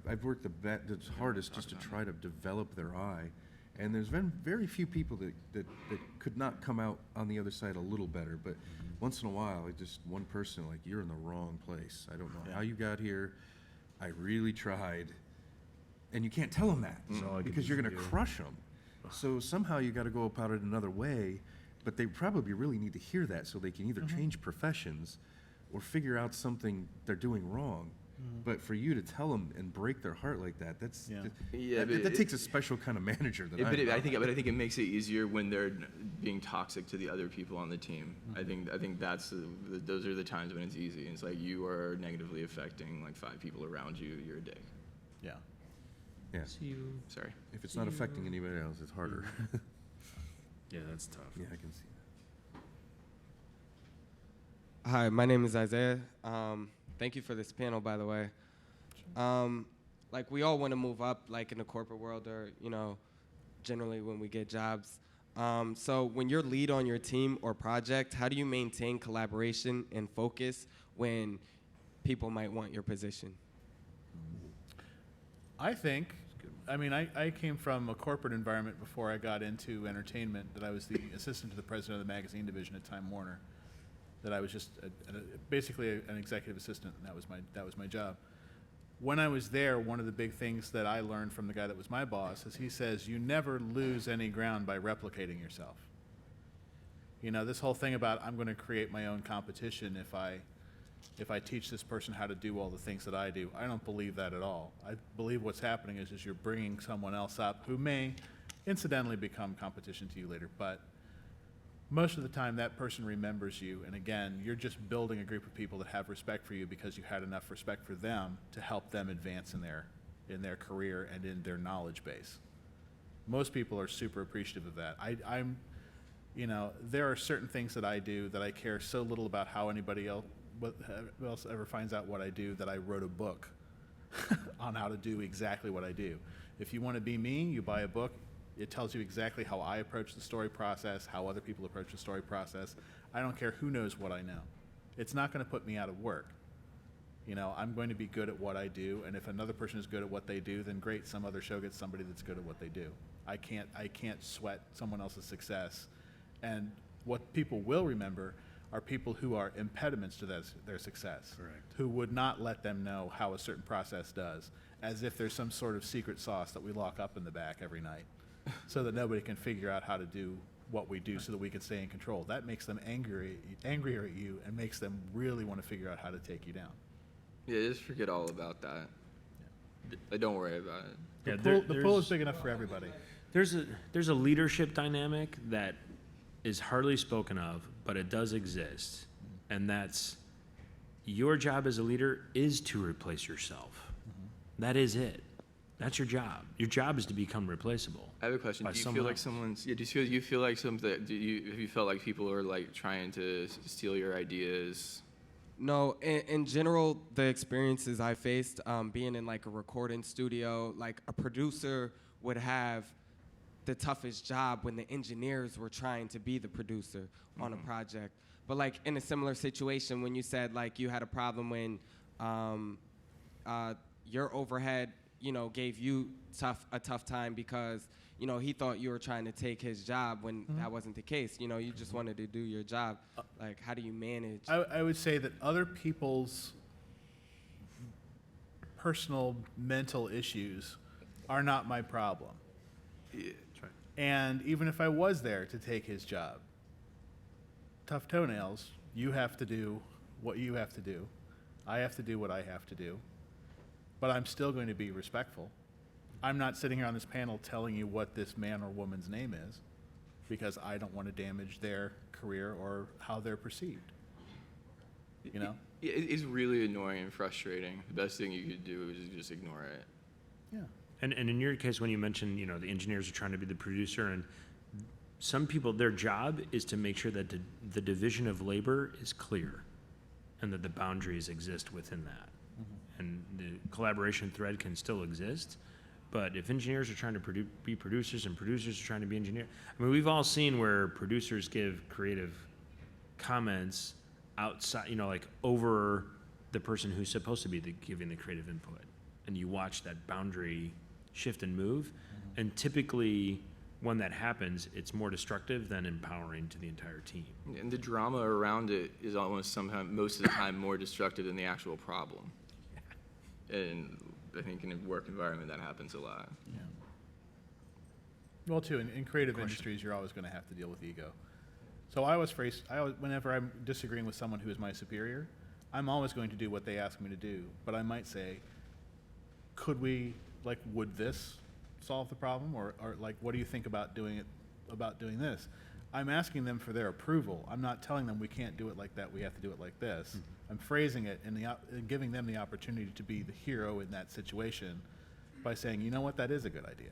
I've worked the hardest just to try to develop their eye. And there's been very few people that could not come out on the other side a little better. But once in a while, just one person, like, you're in the wrong place. I don't know how you got here. I really tried. And you can't tell them that because you're going to crush them. So somehow you got to go about it another way. But they probably really need to hear that so they can either change professions or figure out something they're doing wrong. But for you to tell them and break their heart like that, that takes a special kind of manager. I think it makes it easier when they're being toxic to the other people on the team. I think that's those are the times when it's easy. It's like you are negatively affecting like 5 people around you. You're a dick. Yeah. Yeah. Sorry. If it's not affecting anybody else, it's harder. Yeah, that's tough. Yeah, I can see that. Hi, my name is Isaiah. Thank you for this panel, by the way. Like, we all want to move up, like, in the corporate world or, you know, generally when we get jobs. So when you're lead on your team or project, how do you maintain collaboration and focus when people might want your position? I came from a corporate environment before I got into entertainment, that I was the assistant to the president of the magazine division at Time Warner, that I was just basically an executive assistant, and that was my job. When I was there, one of the big things that I learned from the guy that was my boss is he says, you never lose any ground by replicating yourself. You know, this whole thing about I'm going to create my own competition if I teach this person how to do all the things that I do, I don't believe that at all. I believe what's happening is you're bringing someone else up who may incidentally become competition to you later, but most of the time that person remembers you, and again, you're just building a group of people that have respect for you because you had enough respect for them to help them advance in their career and in their knowledge base. Most people are super appreciative of that. There are certain things that I do that I care so little about how anybody else ever finds out what I do that I wrote a book on how to do exactly what I do. If you want to be me, you buy a book. It tells you exactly how I approach the story process, how other people approach the story process. I don't care who knows what I know. It's not going to put me out of work. You know, I'm going to be good at what I do, and if another person is good at what they do, then great, some other show gets somebody that's good at what they do. I can't sweat someone else's success. And what people will remember are people who are impediments to their success. Correct. Who would not let them know how a certain process does, as if there's some sort of secret sauce that we lock up in the back every night so that nobody can figure out how to do what we do so that we can stay in control. That makes them angrier at you and makes them really want to figure out how to take you down. Yeah, just forget all about that. Like, don't worry about it. The pool is big enough for everybody. There's a leadership dynamic that is hardly spoken of, but it does exist, and that's your job as a leader is to replace yourself. That is it. That's your job. Your job is to become replaceable. I have a question. Do you feel like someone's? Yeah. Do you feel like have you felt like people are like trying to steal your ideas? No, in general, the experiences I faced, being in like a recording studio, like a producer would have the toughest job when the engineers were trying to be the producer on a project. But like in a similar situation, when you said like you had a problem when your overhead, you know, gave you a tough time because, you know, he thought you were trying to take his job when that wasn't the case. You know, you just wanted to do your job. Like, how do you manage? I would say that other people's personal mental issues are not my problem. Yeah, that's right. And even if I was there to take his job, tough toenails, you have to do what you have to do. I have to do what I have to do. But I'm still going to be respectful. I'm not sitting here on this panel telling you what this man or woman's name is because I don't want to damage their career or how they're perceived. You know? It's really annoying and frustrating. The best thing you could do is just ignore it. Yeah. And in your case, when you mentioned, you know, the engineers are trying to be the producer, and some people, their job is to make sure that the division of labor is clear and that the boundaries exist within that. And the collaboration thread can still exist, but if engineers are trying to be producers and producers are trying to be engineers, I mean, we've all seen where producers give creative comments outside, you know, like over the person who's supposed to be giving the creative input, and you watch that boundary shift and move, and typically when that happens, it's more destructive than empowering to the entire team. And the drama around it is almost most of the time more destructive than the actual problem. And I think in a work environment that happens a lot. Yeah. Well, too, in creative industries, you're always going to have to deal with ego. So whenever I'm disagreeing with someone who is my superior, I'm always going to do what they ask me to do. But I might say, would this solve the problem? Or like, what do you think about doing this? I'm asking them for their approval. I'm not telling them we can't do it like that, we have to do it like this. I'm phrasing it and giving them the opportunity to be the hero in that situation by saying, you know what, that is a good idea.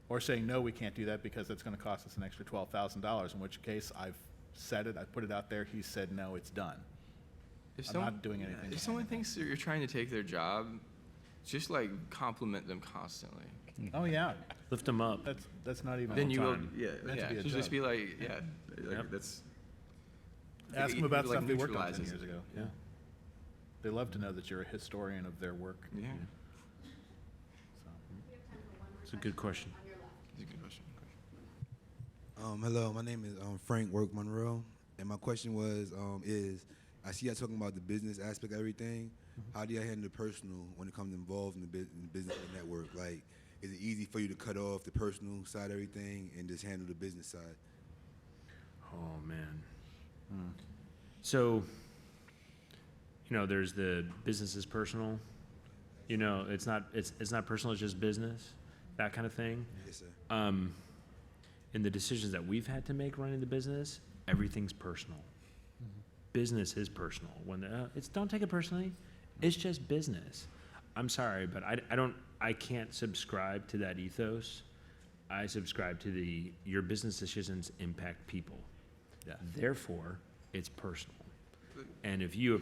Or saying, no, we can't do that because it's going to cost us an extra $12,000, in which case I've said it, I put it out there, he said, no, it's done. I'm not doing anything. If someone thinks that you're trying to take their job, just like compliment them constantly. Oh, yeah. Lift them up. That's not even Then you will, meant to be a so just joke. be like, that's. Ask them about like stuff they worked on 10 neutralizes years it. ago. Yeah. They love to know that you're a historian of their work. Yeah. It's a good question. It's a good question. Hello, my name is Frank Work Monroe, and my question was, I see y'all talking about the business aspect of everything. How do y'all handle the personal when it comes involved in the business of the network? Like, is it easy for you to cut off the personal side of everything and just handle the business side? Oh, man. So, you know, there's the business is personal. You know, it's not personal, it's just business, that kind of thing. Yes, sir. In the decisions that we've had to make running the business, everything's personal. Business is personal. Don't take it personally. It's just business. I'm sorry, but I can't subscribe to that ethos. I subscribe to your business decisions impact people. Yeah. Therefore, it's personal. And if you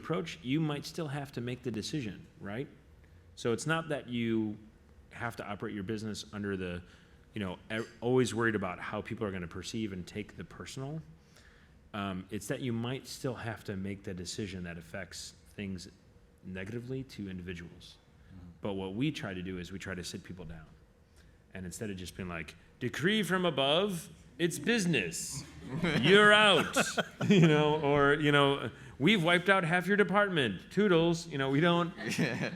might still have to make the decision, right? So it's not that you have to operate your business under the always worried about how people are going to perceive and take the personal. It's that you might still have to make the decision that affects things negatively to individuals. But what we try to do is we try to sit people down. And instead of just being like, decree from above, it's business. You're out. We've wiped out half your department. Toodles. We don't.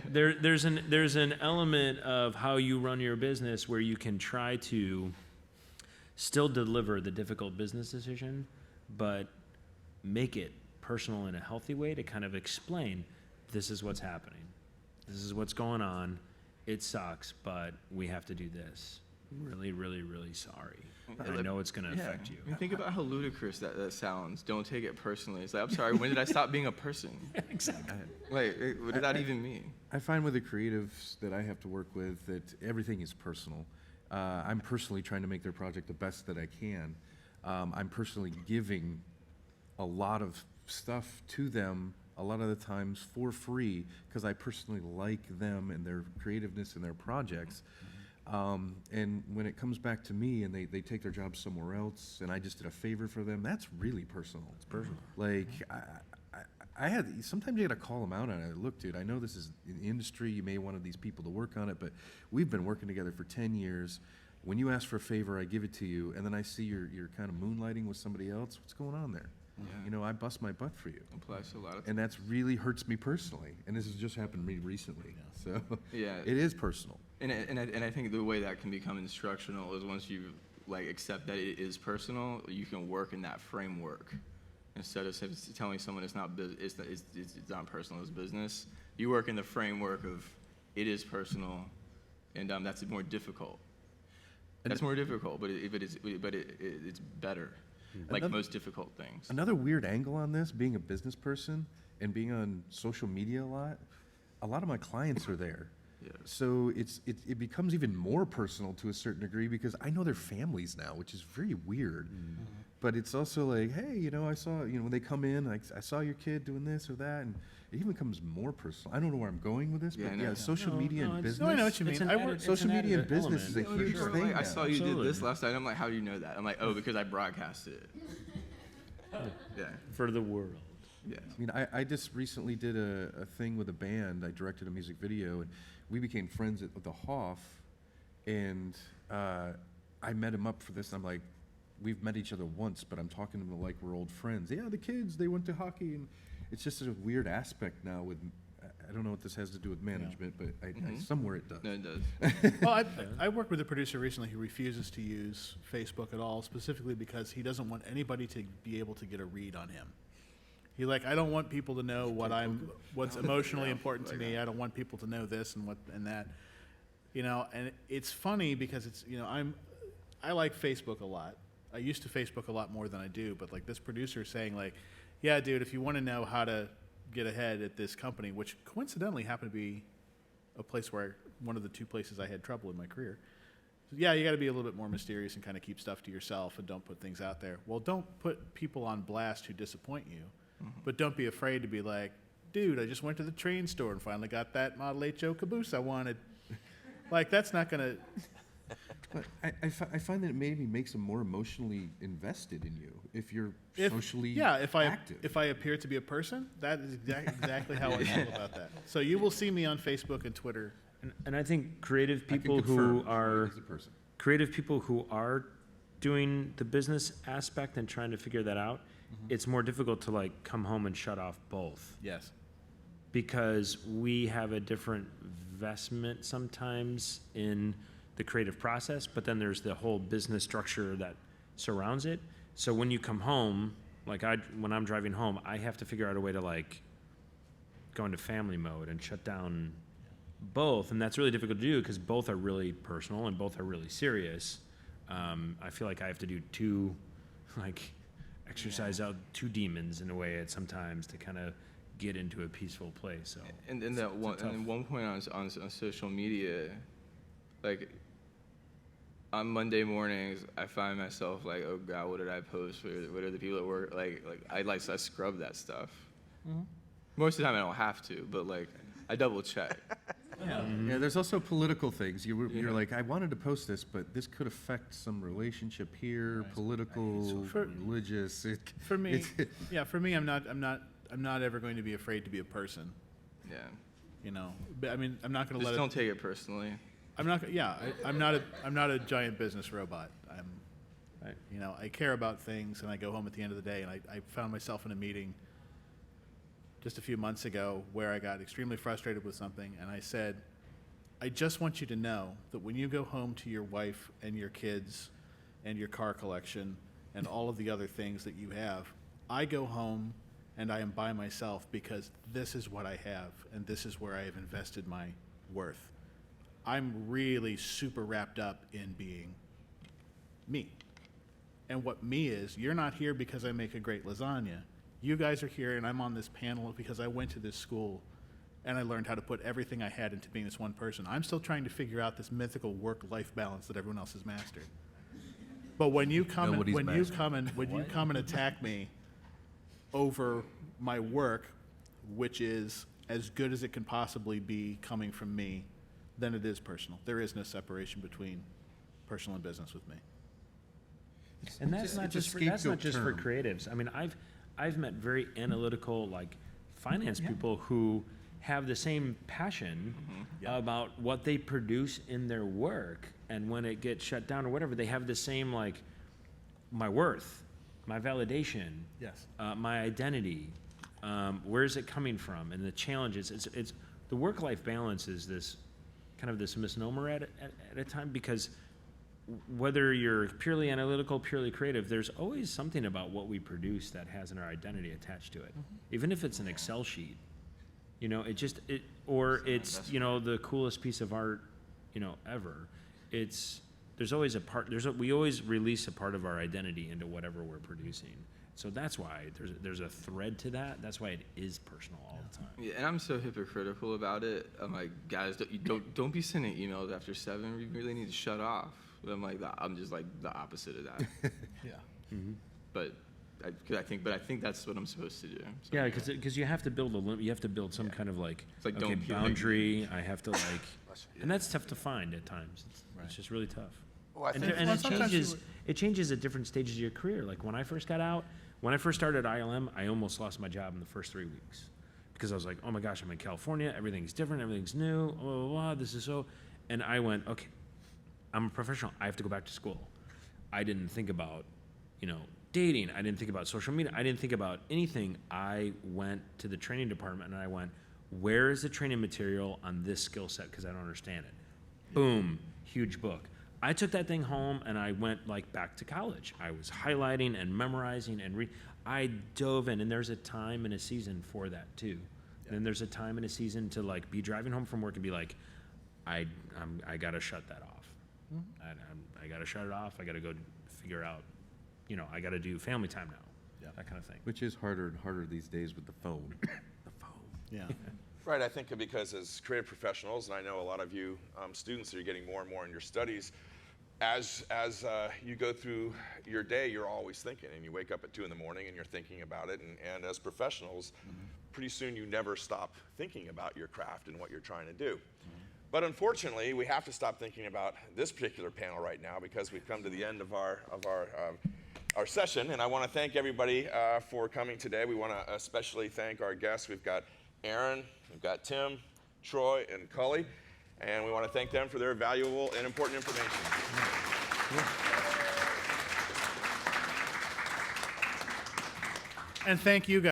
There's an element of how you run your business where you can try to still deliver the difficult business decision, but make it personal in a healthy way to kind of explain, this is what's happening. This is what's going on. It sucks, but we have to do this. Really, really, really sorry. I know it's going to affect you. I mean, think about how ludicrous that sounds. Don't take it personally. It's like, I'm sorry, when did I stop being a person? Exactly. Like, what does that even mean? I find with the creatives that I have to work with that everything is personal. I'm personally trying to make their project the best that I can. I'm personally giving a lot of stuff to them a lot of the times for free because I personally like them and their creativeness and their projects. And when it comes back to me and they take their job somewhere else and I just did a favor for them, that's really personal. It's personal. Like, sometimes you gotta call them out on it. Look, dude, I know this is an industry, you may want these people to work on it, but we've been working together for 10 years. When you ask for a favor, I give it to you, and then I see you're kind of moonlighting with somebody else. What's going on there? Yeah. I bust my butt for you. Applies to a lot of and that's really hurts me personally. And this has just happened to me recently. So it is personal. And I think the way that can become instructional is once you accept that it is personal, you can work in that framework instead of telling someone it's not personal, it's business. You work in the framework of it is personal, and that's more difficult. That's more difficult, but it's better. Like most difficult things. Another weird angle on this, being a business person and being on social media a lot of my clients are there. Yeah. So it becomes even more personal to a certain degree because I know their families now, which is very weird. Mm-hmm. But it's also like, hey, I saw, when they come in, I saw your kid doing this or that, and it even becomes more personal. I don't know where I'm going with this, but social media and business. No, I know what you mean. Social media and business is a huge thing. I saw you did this last night. I'm like, how do you know that? I'm like, because I broadcasted it. Yeah. For the world. Yeah. I mean, I just recently did a thing with a band. I directed a music video, and we became friends at the Hoff, and I met him up for this, and I'm like, we've met each other once, but I'm talking to them like we're old friends. Yeah, the kids, they went to hockey, and it's just a weird aspect now with, I don't know what this has to do with management, but I somewhere it does. No, it does. Well, I worked with a producer recently who refuses to use Facebook at all, specifically because he doesn't want anybody to be able to get a read on him. I don't want people to know what's emotionally important to me. I don't want people to know this and that. And it's funny because it's, I like Facebook a lot. I used to Facebook a lot more than I do, but this producer is saying yeah, dude, if you want to know how to get ahead at this company, which coincidentally happened to be a place where one of the two places I had trouble in my career. So yeah, you got to be a little bit more mysterious and kind of keep stuff to yourself and don't put things out there. Well, don't put people on blast who disappoint you, but don't be afraid to be like, dude, I just went to the train store and finally got that Model HO caboose I wanted. That's not going to... I find that it maybe makes them more emotionally invested in you if you're socially active. If I appear to be a person, that is exactly how I feel about that. So you will see me on Facebook and Twitter. And I think creative people who are doing the business aspect and trying to figure that out, it's more difficult to come home and shut off both. Yes. Because we have a different investment sometimes in the creative process, but then there's the whole business structure that surrounds it. So when you come home, when I'm driving home, I have to figure out a way to go into family mode and shut down both, and that's really difficult to do because both are really personal and both are really serious. I feel like I have to do exercise out two demons in a way at sometimes to kind of get into a peaceful place. So and one point on social media, on Monday mornings, I find myself oh God, what did I post? What are the people at work? I scrub that stuff. Mm-hmm. Most of the time I don't have to, but I double check. Yeah, there's also political things. You're like, I wanted to post this, but this could affect some relationship here, political, religious. For me, I'm not ever going to be afraid to be a person. Yeah. You know, but I mean, I'm not going to Just let don't it. take it personally. I'm not. I'm not a giant business robot. You know, I care about things, and I go home at the end of the day, and I found myself in a meeting just a few months ago where I got extremely frustrated with something, and I said, I just want you to know that when you go home to your wife and your kids and your car collection and all of the other things that you have, I go home and I am by myself because this is what I have, and this is where I have invested my worth. I'm really super wrapped up in being me. And what me is, you're not here because I make a great lasagna. You guys are here, and I'm on this panel because I went to this school, and I learned how to put everything I had into being this one person. I'm still trying to figure out this mythical work-life balance that everyone else has mastered. But when you come and attack me over my work, which is as good as it can possibly be coming from me, then it is personal. There is no separation between personal and business with me. And that's not just for creatives. I mean, I've met very analytical, like, finance people who have the same passion about what they produce in their work, and when it gets shut down or whatever, they have the same, like, my worth, my validation, my identity, where is it coming from, and the challenges. It's the work-life balance is this kind of this misnomer at a time, because whether you're purely analytical, purely creative, there's always something about what we produce that has an identity attached to it. Even if it's an Excel sheet, you know, it's you know, the coolest piece of art, you know, ever. There's always a part. We always release a part of our identity into whatever we're producing. So that's why there's a thread to that. That's why it is personal all the time. Yeah, and I'm so hypocritical about it. I'm like, guys, don't be sending emails after 7. We really need to shut off. I'm like, I'm just like the opposite of that. But I think that's what I'm supposed to do. So, yeah, because you have to build you have to build some kind of like, like, okay, boundary. I have to like, and that's tough to find at times. It's just really tough. Well, it changes at different stages of your career. Like when I first got out, when I first started ILM, I almost lost my job in the first 3 weeks because I was like, oh my gosh, I'm in California. Everything's different. Everything's new. Blah, blah, blah. This is so, and I went, okay, I'm a professional. I have to go back to school. I didn't think about, you know, dating. I didn't think about social media. I didn't think about anything. I went to the training department and I went, where is the training material on this skill set? Because I don't understand it. Boom, huge book. I took that thing home and I went like back to college. I was highlighting and memorizing and I dove in, and there's a time and a season for that too. And then there's a time and a season to like be driving home from work and be like, I gotta shut that off. I gotta shut it off. I gotta go figure out, you know, I gotta do family time now. That kind of thing. Which is harder and harder these days with the phone. The phone. Yeah. Right, I think because as creative professionals, and I know a lot of you students that are getting more and more in your studies, as you go through your day, you're always thinking, and you wake up at 2 in the morning and you're thinking about it, and as professionals, pretty soon you never stop thinking about your craft and what you're trying to do. But unfortunately, we have to stop thinking about this particular panel right now because we've come to the end of our session, and I want to thank everybody for coming today. We want to especially thank our guests. We've got Aaron, we've got Tim, Troy, and Culley, and we want to thank them for their valuable and important information. And thank you guys.